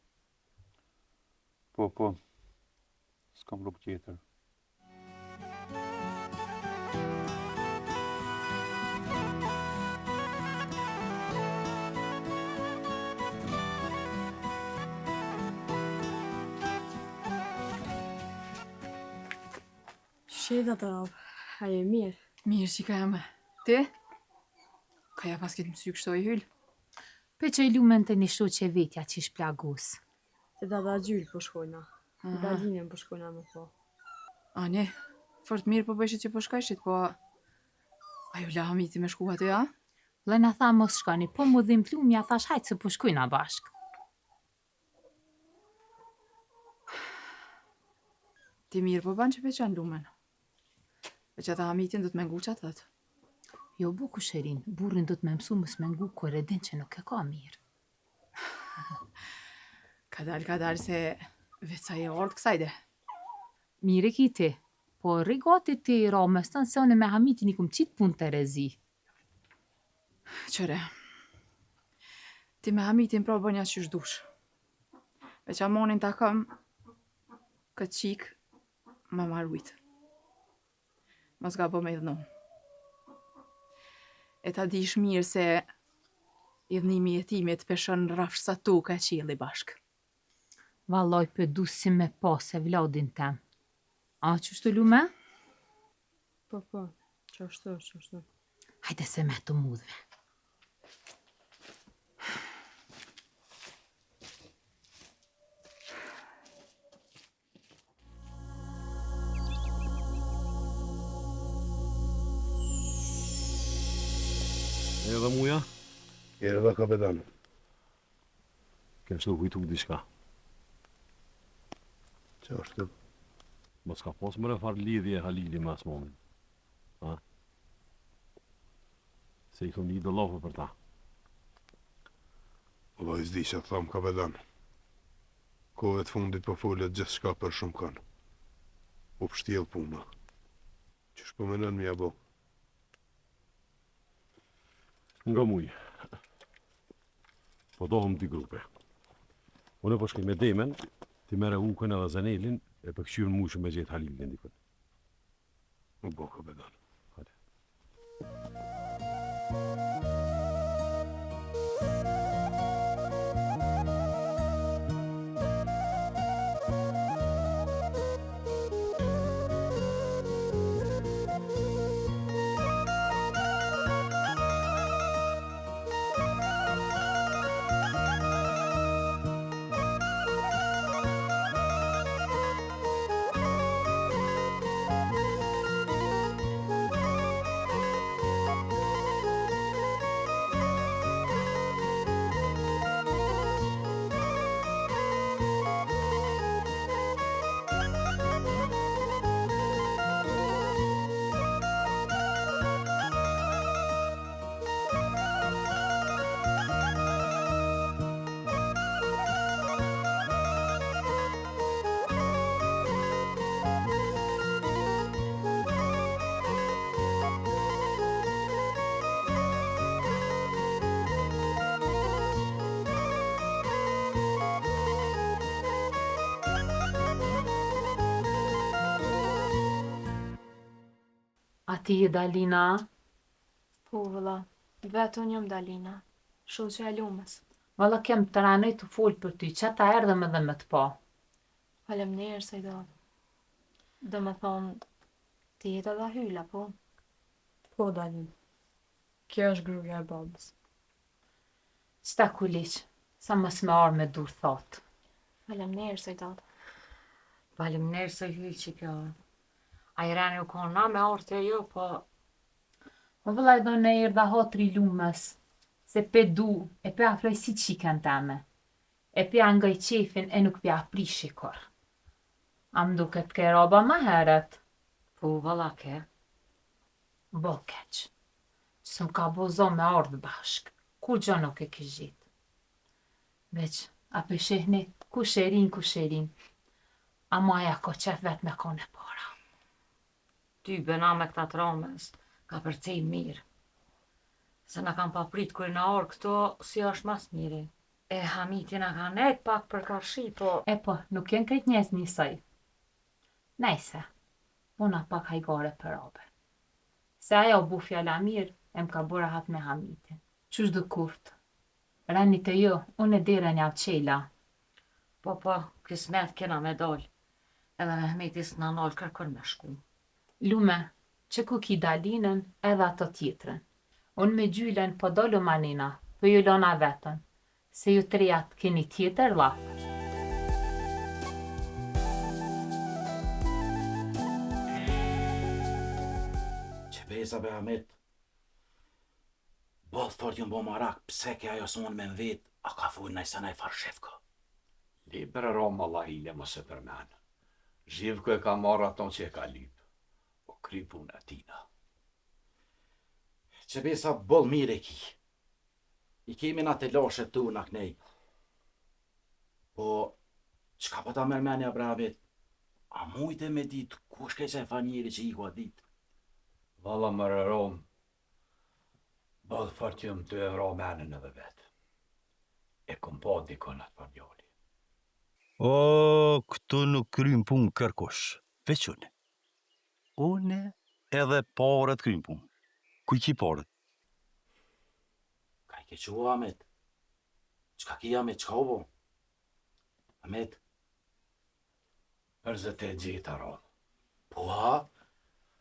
Speaker 6: Po, s'kam rrugë tjetër.
Speaker 9: Sheda të rabë, a je mirë?
Speaker 10: Mirë që ka me. Ti? Ka ja pas këtë mësy kështu i hyllë?
Speaker 1: Pe që i lumen të një shtu që vetja që ish plagus.
Speaker 9: Të dada gjyllë po shkojna. Të dalinën po shkojna me po.
Speaker 10: Ani, fort mirë po bëshit që po shkajshit, po... Ajo la hamiti me shku aty, a?
Speaker 1: Lena tha mos shkoni, po mu dhim plumja thash hajtë se po shkojna bashk.
Speaker 10: Ti mirë po ban që peqan lumen. E që ta hamitin do të mengu që atët.
Speaker 1: Jo bu kusherin, burrin do të me mësu mës mengu kër e din që nuk e ka mirë.
Speaker 10: Ka dal se vetë sa e ordë kësajde.
Speaker 1: Mire ki ti, po rigati ti i ramës tënë se one me hamitin i kum qitë pun të rezi.
Speaker 10: Qëre, ti me hamitin pra bënja që shdush. Veç amonin ta kam këtë qikë ma marujtë. Mos ga po me idhnu. E ta dish mirë se idhnimi e timit peshon rafsh sa toka e qili bashk.
Speaker 1: Valoj për du si me po se vladin tem. A që shtu lume?
Speaker 9: Po, që ashtu.
Speaker 1: Hajde se me të mudhve.
Speaker 11: Edhe muja?
Speaker 12: Edhe kapetan.
Speaker 11: Kështë të kujtu diçka.
Speaker 12: Që është?
Speaker 11: Mos ka pos më refar lidhje Halili me Asmonin. Ha? Se i kom një dolofë për ta.
Speaker 12: Allah i zdi që të thamë kapetan. Kove të fundit po follet gjithë shka për shumë kanë. U pështjel puna. Që shpomenon mja bo.
Speaker 11: Nga muj. Po dohëm t'i grupe. Unë po shkej me Demen, ti mere Ukën edhe Zanelin, e për këshyrën mushë me gjithë Halilin dikën.
Speaker 12: U bo kapetan.
Speaker 1: A ti e Dalina?
Speaker 4: Po, vëlla, vetë unë jam Dalina, shoqja e lumës.
Speaker 1: Valla kem të ranoj të folë për ty, që ta erdhëm edhe me të po.
Speaker 4: Faleminderit se i do. Do me thonë, ti jetë edhe hyla, po?
Speaker 9: Po, Dalin. Kjo është gruja e babës.
Speaker 1: Qëta kuliq, sa mës me arë me dur thotë.
Speaker 4: Faleminderit se i do.
Speaker 1: Faleminderit se i hyllë që kjo. A i rani u kona me arë të jo, po... Po vëlla i do në erdha hotri lumës, se pe du, e pe afloj si qiken teme. E pe nga i qefin e nuk pe aprishi kor. Am duket ke roba ma heret. Po, valla ke. Bo keq. Që së më ka bozo me ardhë bashk. Kur gjo nuk e kish gjitë. Veç, a për shihni, ku sherin. A maja ko qef vet me kone para. Ty bëna me këta trames, ka përcej mirë. Se na kam paprit kur na orë këto, si është mas miri. E Hamiti na ka nejt pak për karshi, po... E po, nuk jenë krejt njerëz njësoj. Nejse, una pak hajgare për abe. Se aja u bu fjala mirë, e m'ka bura hat me Hamitin. Qysh dë kurt? Rani të jo, unë e dire një qela. Po, kismet kena me doll. Edhe Mehmetis na nol kërkon me shku. Lume, që ku ki dalinën edhe ato tjetrën. Unë me gjylen po dolu manina, po ju lona vetën. Se ju trejat keni tjetër lafër.
Speaker 5: Qebeza be Ahmet. Both fort ju mbo marak, pse ke ajo sonë me mvet, a ka full najsa naj farë shefko.
Speaker 14: Libra Roma la hile mos e përmen. Zhivko e ka marrë aton që e ka lyp. O krypun e tina.
Speaker 5: Qebeza bol mire ki. I kemi na të lashet tu na knej. Po, qka po ta mërmenja Abrahamit? A mujte me dit, ku shkej që e fa njeri që i ku a dit?
Speaker 14: Valla më rërom, bëllë fort jëm të e vra menën edhe vetë. E kom pa dikon atë për djali.
Speaker 3: O, këtu nuk krym pun kërkosh, veç une. Une edhe parët krym pun. Kuj ki parët?
Speaker 5: Ka i ke qua, Ahmet? Qka ki, Ahmet, qka uvo? Ahmet?
Speaker 14: Përzë të gjitha rom.
Speaker 5: Po, ha?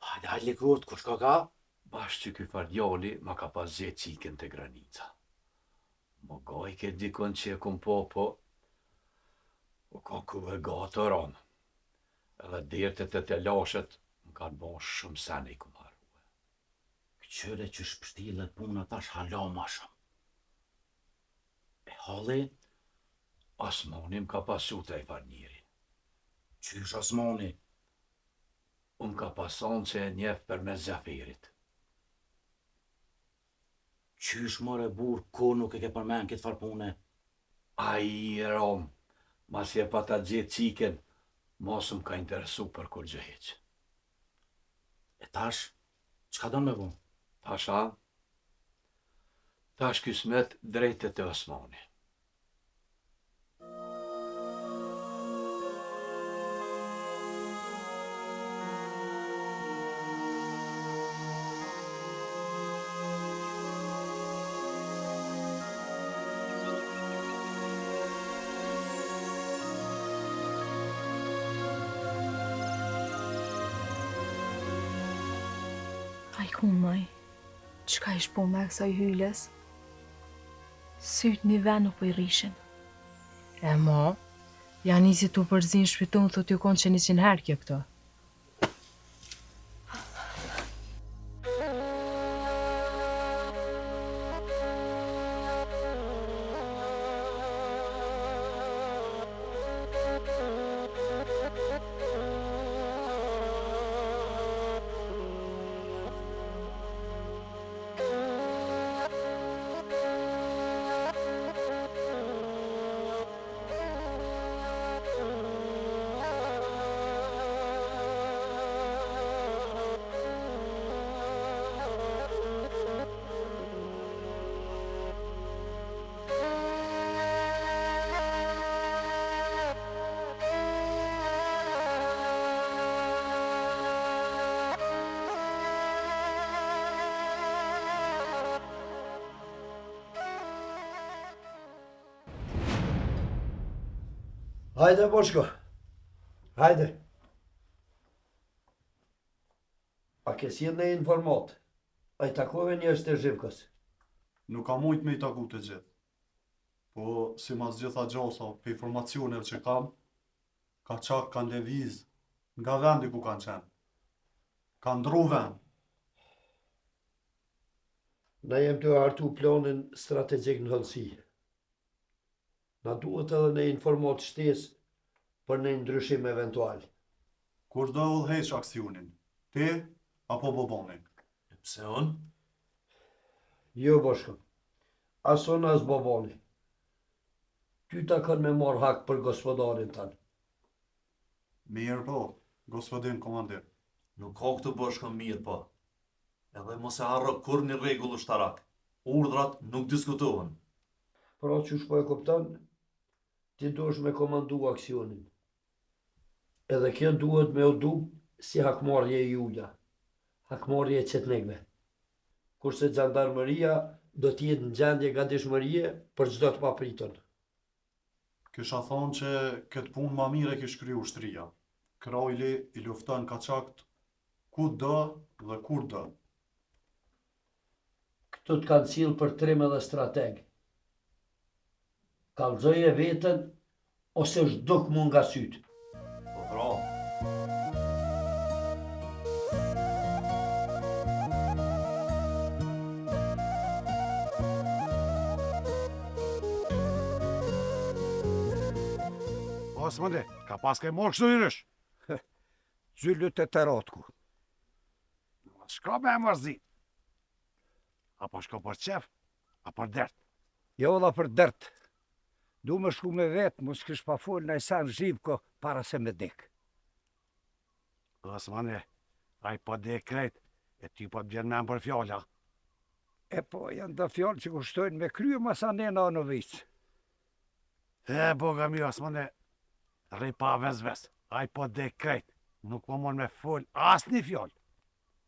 Speaker 5: Hajde likut, kush ka?
Speaker 14: Bashkë që ky fardjali ma ka pas gjetë qiken të granica. Më gaj ke dikon që e kum po, o ka ku e gatë rom. Edhe dirtet e të lashet më kanë bon shumë sene i kum harruhe.
Speaker 5: Këqyre që shpështillet puna tash hala ma shumë. E halli?
Speaker 14: Asmoni më ka pasu të e farnjiri.
Speaker 5: Qysh Asmoni?
Speaker 14: Unë ka pason që e njef për me Zjafirit.
Speaker 5: Qysh more bur, ko nuk e ke përmen këtë far pune?
Speaker 14: A i rom, mas je pa ta gjithë qiken, mos më ka interesu për kur gjë heq.
Speaker 5: E tash, qka do me vu?
Speaker 14: Tash kismet drejtë të Osmani.
Speaker 4: Maj, qka ish po me kësaj hylles? Syt një ven nuk po i rishin.
Speaker 10: E ma, janë nisi të përzin shpitun, thot ju konë që 100 herë kjo këto.
Speaker 14: Hajde, Boshko. Hajde. A ke si në informat? A i takove njështë të Zhivkës?
Speaker 16: Nuk ka mujt me i taku të gjithë. Po, si mas gjitha gjosa, për informacionet që kam, ka qak kanë leviz nga vendi ku kanë qenë. Kanë ndru vend.
Speaker 14: Na jem të hartu planin strategjik në hëllësi. Na duhet edhe në informat shtes për në ndryshim eventual.
Speaker 16: Kur do ullheq aksionin, Ti apo Boboni?
Speaker 5: Pse unë?
Speaker 14: Jo, bashkë. As unë as Boboni. Ty ta kanë me marrë hak për gospodarin tanë.
Speaker 16: Mirë po, gospodin komandir.
Speaker 5: Nuk ka këtë bashkë mirë po. Edhe mos e harro kur një rregull ushtarak. Urdhrat nuk diskutohen.
Speaker 14: Pra që shpo e kupton, ti duhesh me komandu aksionin. Edhe kjo duhet me u du si hakmarrje e juja. Hakmarrje e qetnekve. Kurse gjandarmëria do t'jetë në gjendje gatishmërie për çdo të papritën.
Speaker 16: Kisha thonë që këtë punë ma mire kish kryu ushtria. Krajli i lufton kaçakt ku do dhe kur do.
Speaker 14: Këtu të kanë cilë për trim edhe strateg. Kallëzoje vetën ose zhduk mu nga sytë.
Speaker 5: Po pra.
Speaker 13: Osmane, ka pas ka i morë kështu njërësh?
Speaker 14: Zyllët e të ratku.
Speaker 13: Shko me e mërzi? Apo shko për qef? A për dert?
Speaker 14: Jo dha për dert. Du me shku me vetë, mos kish pa full në isan zhivko para se me dek.
Speaker 13: Osmane, a i po dek krejt, e ty po të bjen me më për fjalla.
Speaker 14: E po, janë të fjallë që kushtojnë me kryo masa nena në vicë.
Speaker 13: E, boga mi, Osmane, rri pa ves, a i po dek krejt, nuk po mon me full as një fjallë.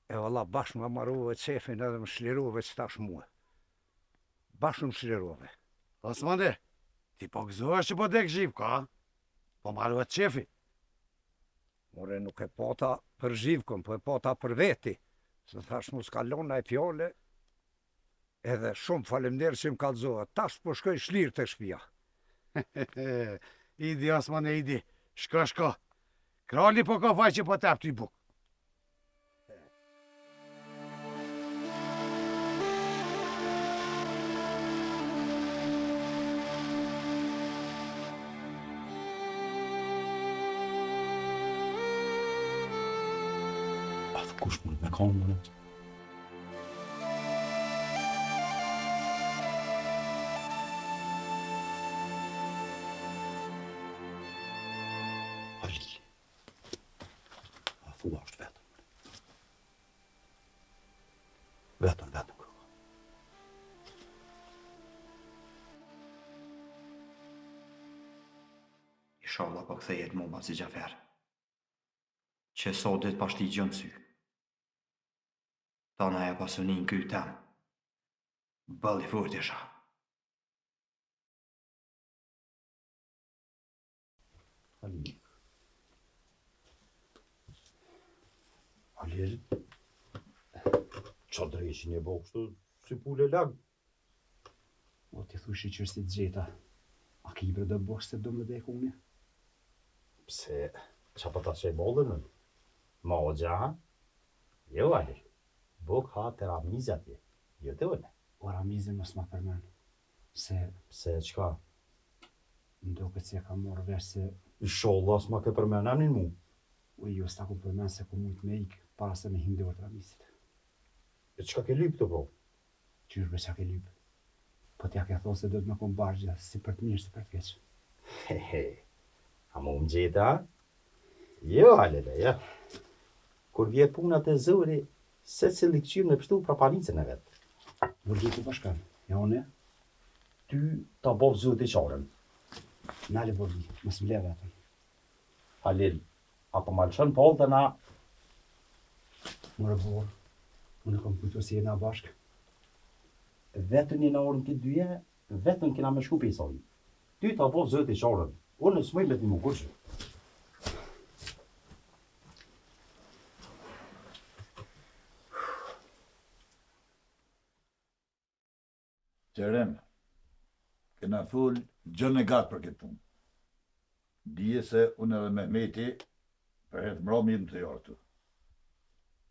Speaker 14: E valla bashkë më marrove qefin edhe më shlirove që tash mua. Bashkë më shlirove.
Speaker 13: Osmane, ti po gëzohesh që po dek zhivko, a? Po marrove qefi.
Speaker 14: More nuk e pata për zhivkon, po e pata për veti. Se thash mu s'kalona e fjole, edhe shumë falemderë që më kalzohet. Tash po shkoj shlirë të shpia.
Speaker 13: Idi, Osmane, idi. Shko. Krali po ka faj që po tep ty buk.
Speaker 5: Kush mund me kanë mënë? Halil. A thua është vetën. Vetën.
Speaker 18: Inshallah po kthejet mumba si Gjafer. Që sotit pashti gjënë sy. Ta na e pasunin kytem. Bëlli furt isha.
Speaker 5: Halil, qa drejshin e bo kështu si pule lag?
Speaker 19: O ti thushi që është i gjeta. A ki bre do bosh se do më dhe kuni?
Speaker 5: Pse, qa pa ta që e bollën në? Ma o gjaha? Jo, Halil. Buk ha të ramizja ti, jo të une.
Speaker 19: O ramizja mos ma përmen.
Speaker 5: Se qka?
Speaker 19: Ndo këtë se ka morë vesh se...
Speaker 5: Inshallah s'ma ke përmen emnin mu.
Speaker 19: O jo s'ta ku përmen se ku mujt me ikë para se me hindor të ramizit.
Speaker 5: E qka ke lyp të bro?
Speaker 19: Qysh bre qa ke lyp? Po t'ja ke thonë se do të me kom bargja, si për të mirë, si për të keq.
Speaker 5: He, a mu më gjeta, ha? Jo, Halile, ja. Kur vje punat e zëri, se cili këqyrë në pështu pra panicën e vetë.
Speaker 19: Vërgjë ku bashkan, ja one?
Speaker 5: Ty ta bovë zëtë i qarën.
Speaker 19: Nale vërgjë, mësë më le vetën.
Speaker 5: Halil, apo ma lëshën polë të na...
Speaker 19: More vorë, unë kom kujtu si jena bashkë.
Speaker 5: Vetën një në orën këtë dyje, vetën kena me shku pisoj. Ty ta bovë zëtë i qarën. Unë s'mëj me t'i mu kërshë.
Speaker 13: Qerem, kena thull gjën e gatë për këtë punë. Dije se unë edhe Mehmeti për herë mra mirë më të jarë tu.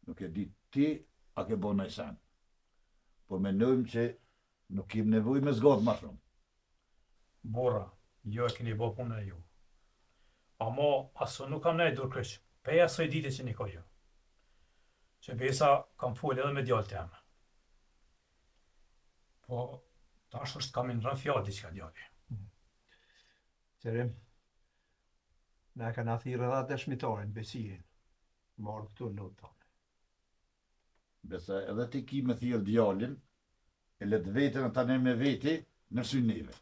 Speaker 13: Nuk e di ti a ke bo në sen. Po menojmë që nuk kim nevoj me zgatë ma shumë.
Speaker 20: Bora, jo e keni bo punën e ju. Amo, aso nuk kam nej dur kryq, peja soj dite që një kojo. Që besa kam folë edhe me djallë temë. Po, tash është kam i nërën fjallë diqka djalli.
Speaker 17: Qerim, ne kanë thirrë edhe dëshmitarin, Besijin. Marrë këtu në tonë.
Speaker 13: Besa edhe ti ki me thirë djallin, e let vetën tani me veti në synive.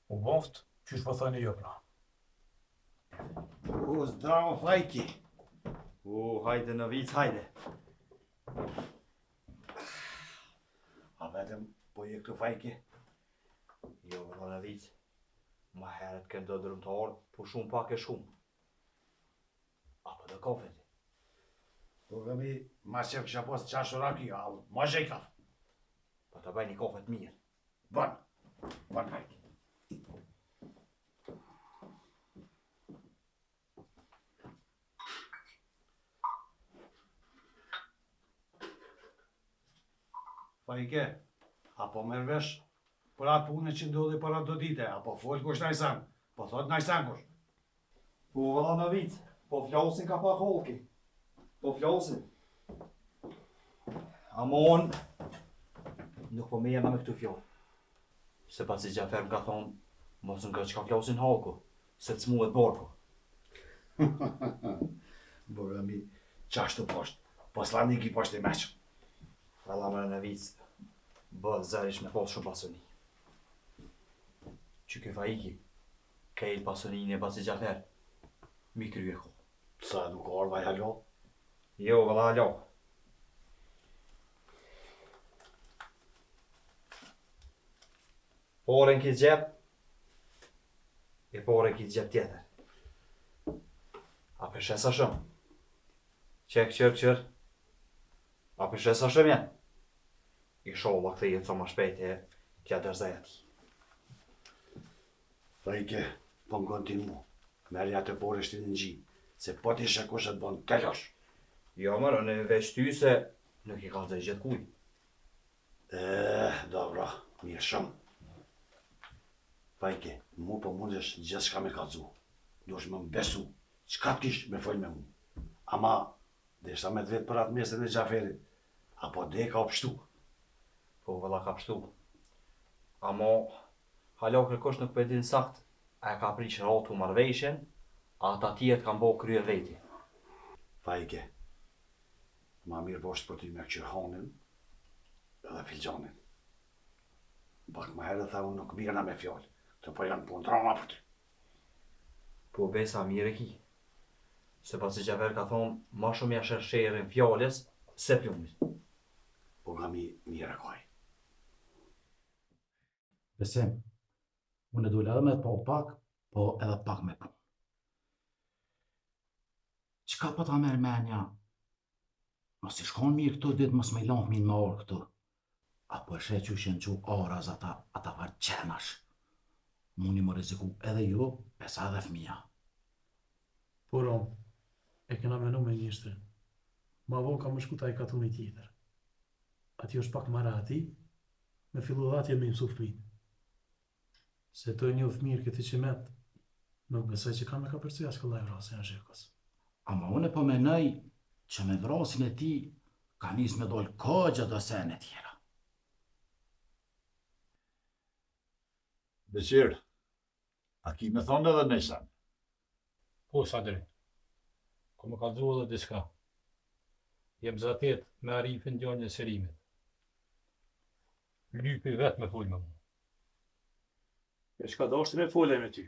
Speaker 20: U boft, qysh po thoni jo pra.
Speaker 13: O, zdravo Fajki.
Speaker 18: O, hajde në vic, hajde.
Speaker 13: A vetëm po je këtu Fajki?
Speaker 18: Jo, vëlla në vic. Ma heret kënë do dërmëtar, po shumë pak e shumë. Apo dhe kafe ti?
Speaker 13: Po gëmi, ma që kësha pos qashur aki, ma zhej kafe.
Speaker 18: Po të baj një kafe të mirë.
Speaker 13: Ban Fajki.
Speaker 17: Fajke, apo merr vesh për atë punë që ndodhi para do dite, apo folë kush najsan, po thot najsan kush.
Speaker 18: Po vëlla në vic, po flasin ka pak holki. Po flasin. Ama unë nuk po me jema me këtu fjallë. Se pa si Gjafer më ka thonë, mos në që ka flasin halku, se të smuet borku.
Speaker 13: Bërëmi, qashtu poshtë, poslanik i poshtë i meqë.
Speaker 18: Valla më në vic, bëllë zërish me posë shumë pasoni. Që ke Fajki, ka e pasonin e basi Gjafer, mi krye ko.
Speaker 13: Sa nuk orë halo?
Speaker 18: Jo, valla halo. Porën ki gjep, e porën ki gjep tjetër. A përshesa shumë? Qër. A përshesa shumë janë? I sholla këtë jetë sa ma shpejt e tja dërzaj ati.
Speaker 13: Fajke, po më ti mu, merja të porë shtinë në gjimë, se po t'i shekush e të bënë kellosh.
Speaker 18: Jo mërë, në veç ty se nuk i ka të gjithë kuj.
Speaker 13: Dobra, mirë shumë. Fajke, mu po mundesh gjithë shka me kalzu. Dush me më besu, qka t'kish me folj me mu. Ama, dhe shta me të vetë për atë mesën e Gjaferit, apo dhe ka opshtu.
Speaker 18: Po vëlla ka pështu. Amo, halo kërkosh nuk përdin sakt, a ka prish ratu marveshen, a ata tjetë kam bo kryer veti.
Speaker 13: Fajke, ma mirë bosht për ty me këqyr hanin edhe filxanin. Pak ma herë tha unë nuk mirëna me fjallë, të po janë punë drama për ty.
Speaker 18: Po besa mirë e ki. Se pasi Gjafer ka thonë, ma shumë ja shërsherin fjallës, se pjumit.
Speaker 13: Po nga mirë e kaj.
Speaker 5: Besim, unë e dule edhe me të pak, po edhe pak me punë. Qka po ta merë menja? Mos i shkon mirë këto ditë, mos me i lanë minë me orë këtu. Apo e shet që shenë që aras ata farë qenash. Muni më riziku edhe jo, pesa edhe fëmija.
Speaker 15: Po Rom, e kena menu me njështri. Ma vonë ka më shkuta i katuni tjetër. Ati është pak mara ati, me fillu dhatje me imsu fëmin. Se të një fëmirë këti që metë, nuk besoj që ka me ka përcuja shkëllaj vrasin e shirkës.
Speaker 5: Ama unë po menoj që me vrasin e ti ka njës me dollë kogja do sen e tjera.
Speaker 13: Beqir, a ki me thonë edhe nejsan?
Speaker 8: Po, Sadri, ko më kalëzu edhe diska. Jem zatet me Arifin djallën e Serimit. Lypi vetë me folë me mu.
Speaker 20: E shka dashti me folë me ty.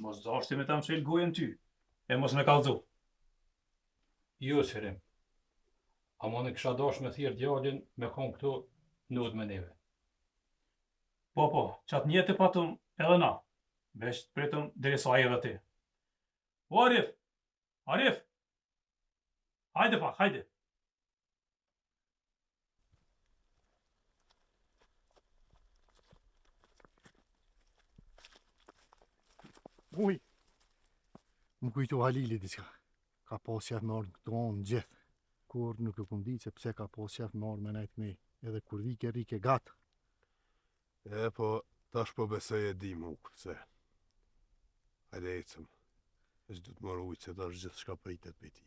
Speaker 20: Mos dashti me ta mshel gojën ty. E mos me kalëzu.
Speaker 8: Jo, Serim. Ama në kësha dash me thirë djallën me konë këtu nëdë me neve.
Speaker 20: Po, qatë njëtë patëm edhe na. Vesh të pritëm dhe sa edhe ti. O, Arif! Arif! Hajde pak, hajde!
Speaker 21: Uj, më kujto Halili diska. Ka pas qef me orë në këto anë gjithë. Kur nuk e kom ditë se pse ka pas qef me orë me najtë me. Edhe kur rike gatë.
Speaker 12: Po, tash po besoj e di mu këpse. Hajde ecëm. Është du të marrë ujtë se tash gjithë shka pritet për ti.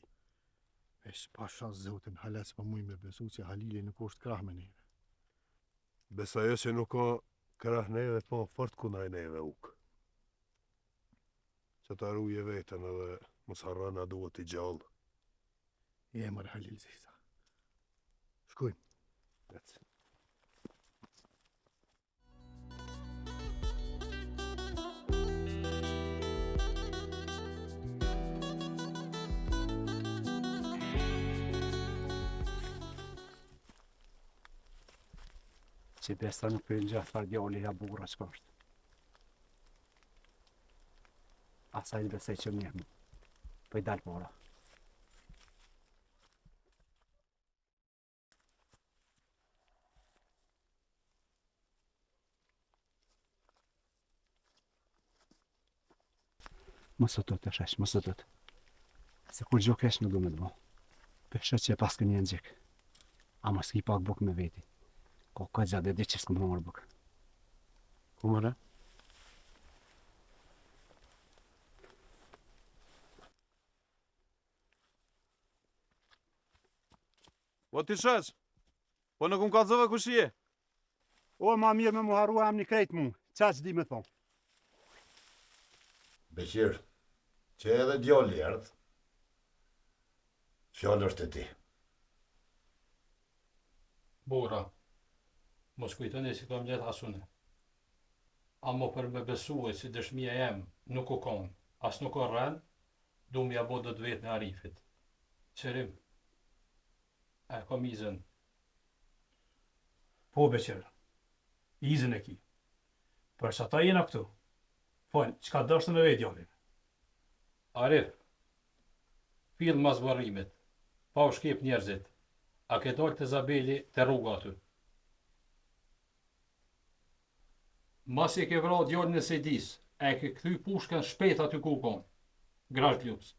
Speaker 21: Vesh pasha zotin halas për muj me besu që Halili nuk është krah me neve.
Speaker 12: Besa jo që nuk ka krah neve, po fort kunaj neve uk. Që ta ruje vetën edhe mos harrana duhet i gjallë.
Speaker 21: Jemër Halil Zeza. Shkojmë.
Speaker 12: Ec.
Speaker 17: Që besa nuk për gjatë far djali ja bura që është. Asaj besej që mirë mu. Po i dalë bura. Mësë të të shesh, mësë të të. Se kur gjo kesh nuk du me të bo. Peshet që pas kënje në gjik. A më s'ki pak buk me veti. Ko ka gjatë dhe di që s'këm hongër buk. Ku mëre?
Speaker 16: O ti shesh, po nuk më kalzove kush je?
Speaker 21: O, ma mirë me mu harua am një krejt mu, qa që di me thonë?
Speaker 13: Beqir, që edhe djali erdh, fjallë është e ti.
Speaker 8: Bura, mos kujtoni si kam gjetë Hasune. Amo për me besue si dëshmia jem nuk u konë, as nuk o rren, du m'ja bo do të vetë në Arifit. Qërim, e kom izën.
Speaker 20: Po beqer, izën e ki. Për që ata jena këtu. Falë, qka dështë me vetë djallin?
Speaker 8: Arif, fill mas varrimit, pa u shkip njerëzit, a ke dollë të Zabeli të rruga aty. Mas e ke vra djallin e Sedis, e ke kthy pushkën shpejt aty ku konë. Grasht lups.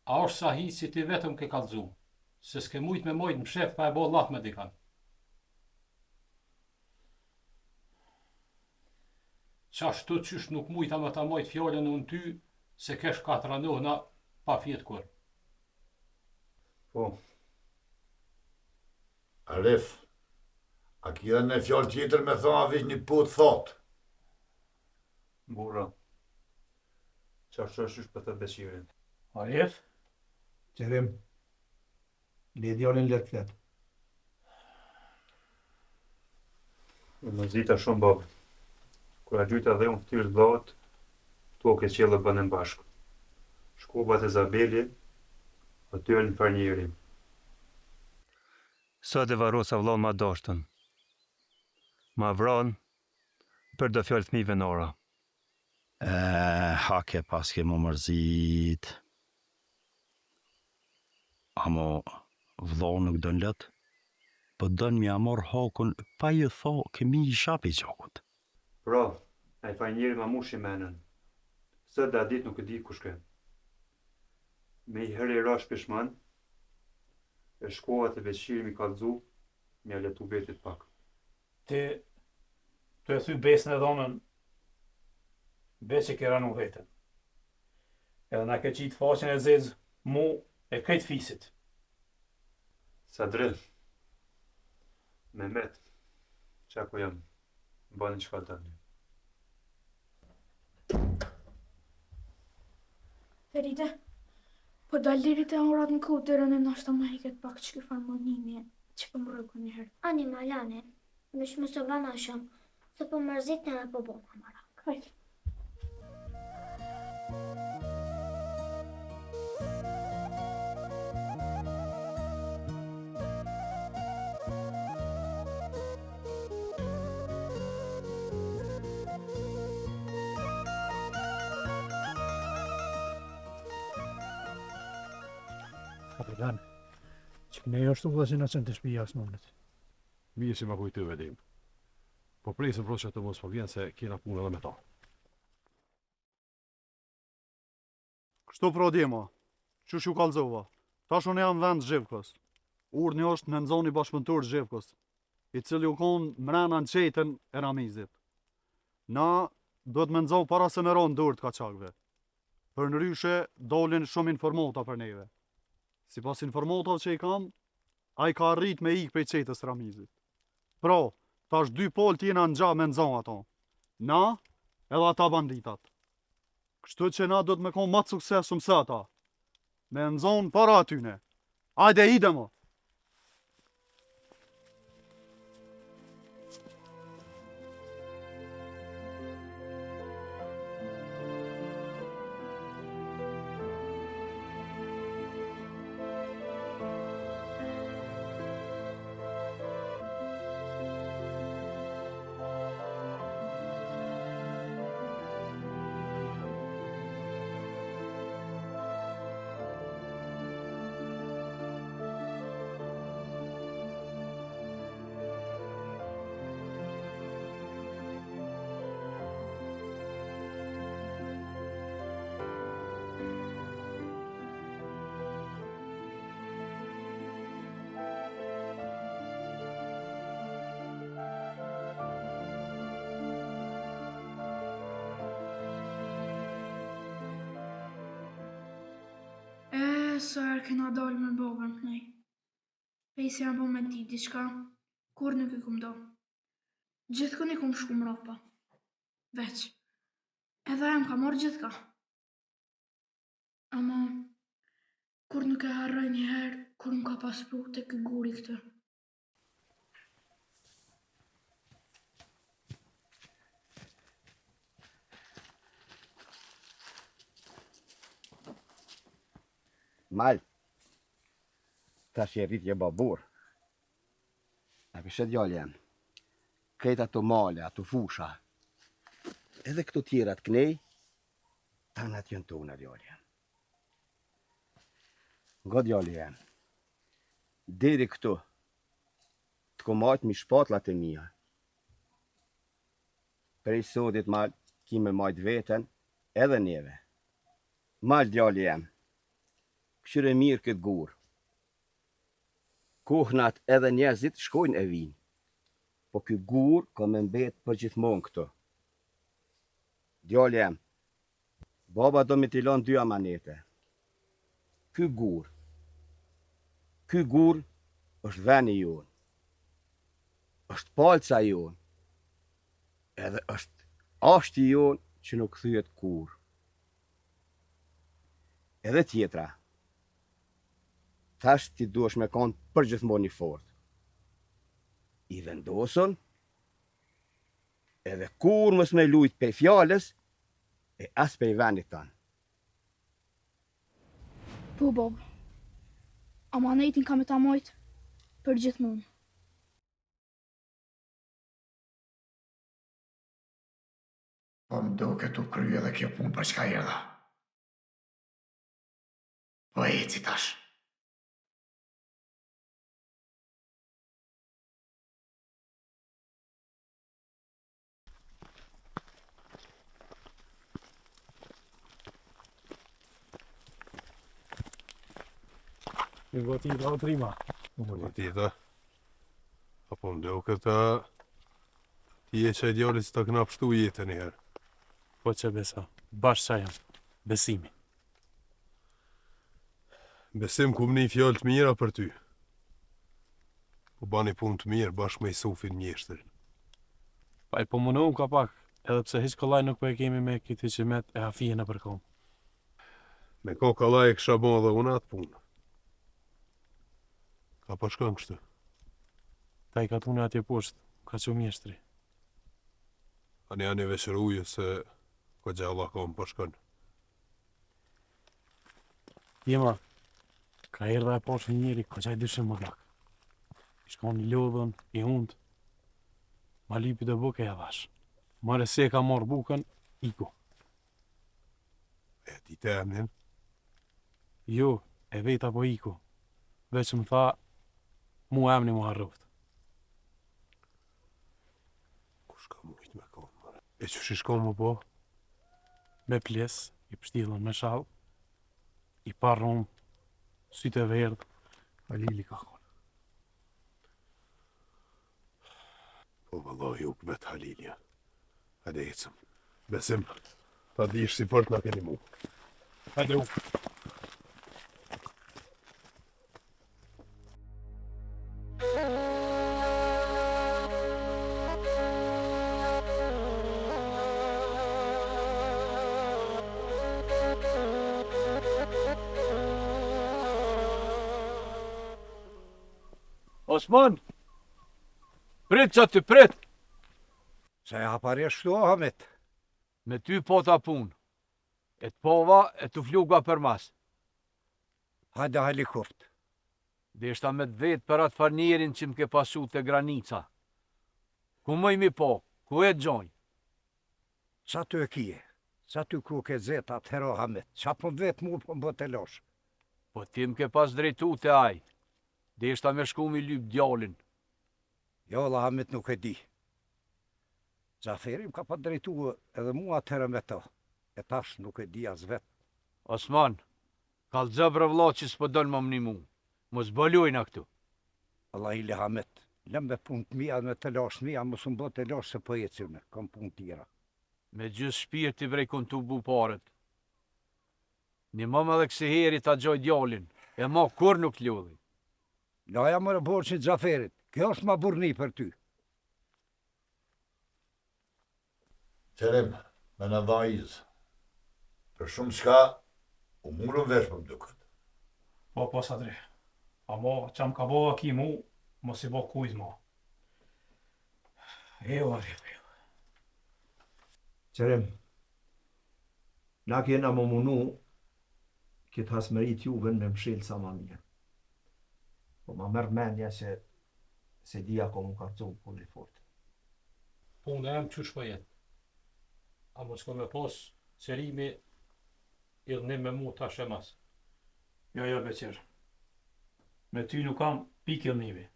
Speaker 8: A është sahi si ti vetëm ke kallzu, se s'ke mujt me mojt më shef pa e bo llat me dikan. Qashtu qysh nuk mujta me ta mojt fjallën unë ty, se kesh katranohna pa fjet kur.
Speaker 13: Po. Arif, a ki dhe në fjallë tjetër me thonë a vish një putë thotë?
Speaker 6: Bura, qashtu është për të beqirin.
Speaker 20: Arif?
Speaker 17: Qerim, le djallin letë fletë.
Speaker 6: Më zita shumë babë. Kura gjujta dhe unë ftyrë vllahut, to ke qellë bënën bashkë. Shkuba te Zabeli, aty në farnjeri.
Speaker 3: Sot e varosa vllon ma dashtën. Ma vran për do fjallë fëmijëve në ora.
Speaker 5: Hake pas ke më mërzit. Amo vllau nuk dën let, po dën mi amor hakun pa ju tho kemi i shapi gjakut.
Speaker 6: Pra, a i farnjeri ma mushi menën. Së da dit nuk e di kush ke. Me i herë i rash pishman, e shkoha të beqiri mi kallzu, mi a letu betit pak.
Speaker 20: Ti e thy besën e dhonën, besë që ke ranu vetën. Edhe na ke qitë faqen e zezë, mu e krejt fisit.
Speaker 6: Sadril, Mehmet, qako jam, bani qka tani.
Speaker 2: Feride, po dalirit e orat në kodërën e nashta ma heket pak që këfar monimi që po më rëgë njëherë.
Speaker 22: Ani Malane, më shmë së bana shumë, se po mërzit në dhe po bona mara.
Speaker 2: Kajtë.
Speaker 21: Kapetan, që ne është u vëzina që në të shpija së mënët.
Speaker 11: Mirë që ma kujtëve dim. Po presëm pro që të mos po vjen se kena punë edhe me ta.
Speaker 16: Kështu pro djema, që shu kalzova. Tash unë jam vend Zhevkës. Urni është në nëzoni bashkëpunëtor Zhevkës, i cili u konë mrena në qetën e Ramizit. Na duhet me nëzohë para se me ronë dorë të kaçakve. Për ndryshe, dolin shumë informata për neve. Si pas informatat që i kam, a i ka arrit me ik prej qetës Ramizit. Pra, tash 2 pol t'jena në gja me nëzon ato. Na, edhe ata banditat. Kështu që na do të me konë matë suksesum se ata. Me nëzon para atyne. Ajde, ide mo!
Speaker 2: Sa herë kena dalë me babën nej. Pejsi janë po me ti diçka, kur nuk i kum do. Gjithkën i kum shku mrapa. Veç. Edhe jam ka marrë gjithka. Ama, kur nuk e harroj një herë, kur më ka paspru të ky guri këtë.
Speaker 7: Mal, tash je rritje babur. A pishe djallë jam. Këtë ato male, ato fusha. Edhe këto tjera të knej, tanat jënë tona djallë jam. Nga djallë jam. Deri këtu, të komajt mi shpatlat e mija. Prej sotit mal, ki me majt veten, edhe neve. Mal djallë jam. Këshyre mirë këtë gurë. Kohnat edhe njerëzit shkojnë e vinë. Po këtë gurë ka me mbet për gjithmonë këto. Djallë jam, baba do me t'i lanë 2 amanete. Ky gurë është veni jonë. është palca jonë. Edhe është ashti jonë që nuk thyet kur. Edhe tjetra. Tash ti duesh me konë përgjithmoni fort. I vendosën, edhe kur mës me lujt pe fjales, e as pe venit tanë.
Speaker 2: Po, Bob. Amanetin ka me ta mojt përgjithmonë.
Speaker 13: Po më duke t'u krye dhe kjo punë për çka erdha. Po eci tash.
Speaker 15: Një gotita o prima.
Speaker 12: Një gotita. Apo më duke të ti e që e djallit që të këna pështu jetën i herë.
Speaker 15: Po që besa, bashkë qa jam, besimi.
Speaker 12: Besim kum një fjallë të mira për ty. Po bani punë të mirë bashkë me Isufin mjeshtërin.
Speaker 15: Pa i po munohëm ka pak, edhe pse hiç kollaj nuk po e kemi me këtë qimet e hafije në përkom.
Speaker 12: Me ko kalaj e kësha bo dhe unë atë punë. Ka po shkën kështu.
Speaker 15: Ta i ka tune atje poshtë, ka që mjeshtri.
Speaker 12: Ani anë veshëruje se ko gjalla ka më po shkën.
Speaker 15: Jema, ka erdha e poshtë një njeri, ko qaj dyshim më lak. I shkon një lodhën, i hundë. Ma lipi dhe buke e dhash. Mare se ka marrë bukën, iko.
Speaker 12: E ti te emnin?
Speaker 15: Jo, e veta po iko. Veç më tha, mu emni mu harruft.
Speaker 12: Kush ka mujt me konë, mare? E që shishkon më po?
Speaker 15: Me ples, i pështillën me shall, i parrum, sytë e verdh, Halili ka konë.
Speaker 12: Po vëlloj u këbet Halilja. Hade ecëm. Besim, ta dish si fort na keni mu.
Speaker 8: Hajde u.
Speaker 14: Osman! Prit që të prit!
Speaker 17: Se ja pare shtu, Ahmet.
Speaker 14: Me ty po ta pun. E të pova e të fluga për mas.
Speaker 17: Hajde helikopter.
Speaker 14: Dhe ishta me të vetë për atë farnierin që më ke pasu të granica. Ku më imi po? Ku e gjojnë?
Speaker 17: Qa ty e kije? Qa ty ku ke zeta të hero, Ahmet? Qa po vetë mu po më të losh?
Speaker 14: Po ti më ke pas drejtu të aj. Dhe ishta me shku mi lyp djallin.
Speaker 17: Jo, la Ahmet nuk e di. Gjaferim ka pa drejtu edhe mua të herë me to. E tash nuk e di as vetë.
Speaker 14: Osman, kal zëbrë vla që s'po dënë më më një mu. Mos bëllujna këtu.
Speaker 17: Allah i le Ahmet. Lëm me punë të mija, me të lash mija, mos më bë të lash se po ecime. Kam punë tjera.
Speaker 14: Me gjysë shpirë të vrej kënë të bu paret. Një më më dhe kësi heri ta gjoj djallin. E ma kur nuk ljodhi.
Speaker 17: Laja më rëborë që Gjaferit. Kjo është ma burni për ty.
Speaker 13: Qerim, me në dha izë. Për shumë shka, u murën vesh për mdukët.
Speaker 20: Po, Sadri. Amo, që më ka bo aki mu, mos i bo kujt ma. Arif.
Speaker 17: Qerim, na kena më munu këtë hasmerit juve me mshilë sa ma mirë. Po ma mërë menja se dia ko mu karcu punë i fort.
Speaker 8: Punë e më qysh për jetë. A mos ko me pos qërimi idhnim me mu tash e mas.
Speaker 20: Jo, beqer. Me ty nuk kam pikë idhnivi.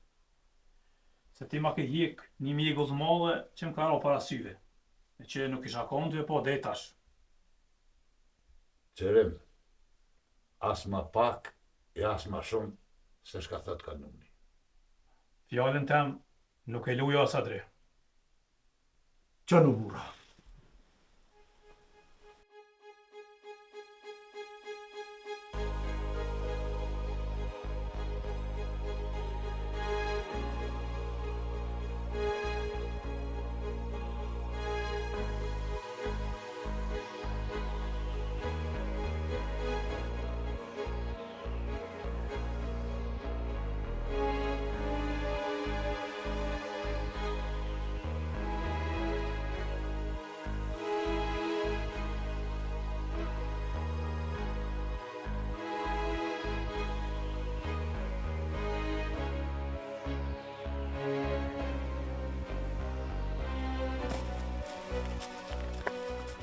Speaker 20: Se ti ma ke hjek një mjegull madhe që më ka ro para syve. E që nuk isha kontë po dhe tash.
Speaker 13: Qerim, as ma pak e as ma shumë se shka thot kanuni.
Speaker 20: Fjallën tem nuk e luja Sadri.
Speaker 17: Që në bura?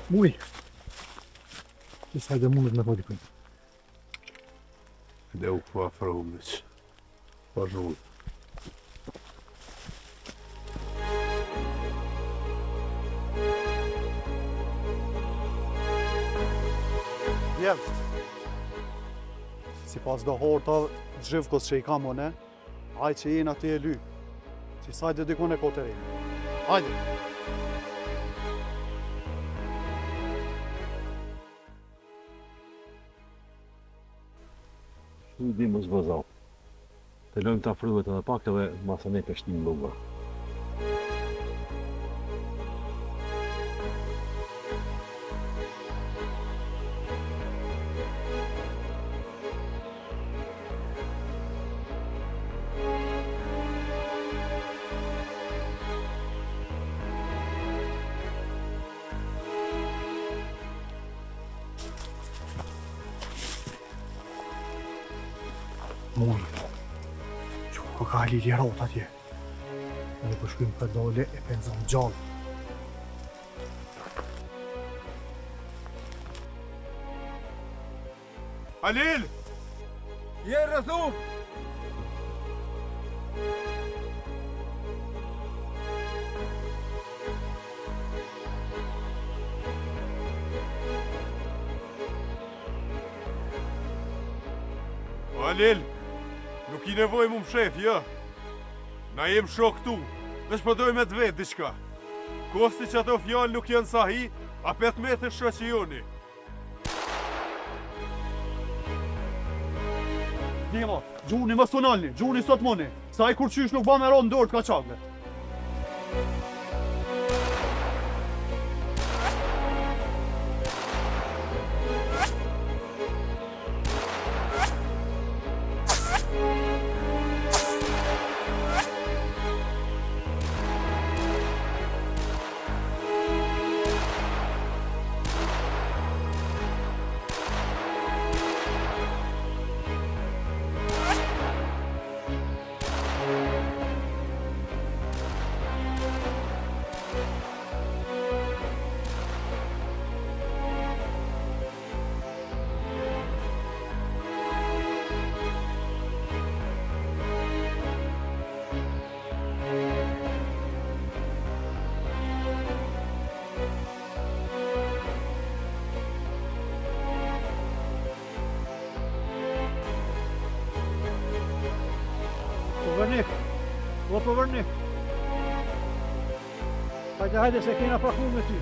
Speaker 21: Muj, që sajde mundet me hodi kënë.
Speaker 12: Dhe u po afrohu me që. Po zhullë.
Speaker 16: Djevë, si pas do hortav, gjivkos që i kam one, aj që jenë aty e ly, që sajde dikon e koterin. Hajde!
Speaker 11: Shtu di mos vëzau. Të lojmë të afruhet edhe pak edhe masa ne peshtim lunga.
Speaker 21: Muj, që ku ka Halili rot atje. Edhe për shkrim për dole e penzon gjallë.
Speaker 12: Halil!
Speaker 14: Je rëthu!
Speaker 12: Halil! Nuk i nevoj mu më shef, jo. Na jem shok këtu, veç përdoj me të vetë diqka. Kosti që ato fjallë nuk janë sahi, a 5 metë shë që joni.
Speaker 16: Dima, gjuni më sonalni, gjuni sot moni. Sa i kur qysh nuk ba me ronë ndorë të kaçakve.
Speaker 21: Vërnik, o po vërnik. Hajde se kena paku me ty.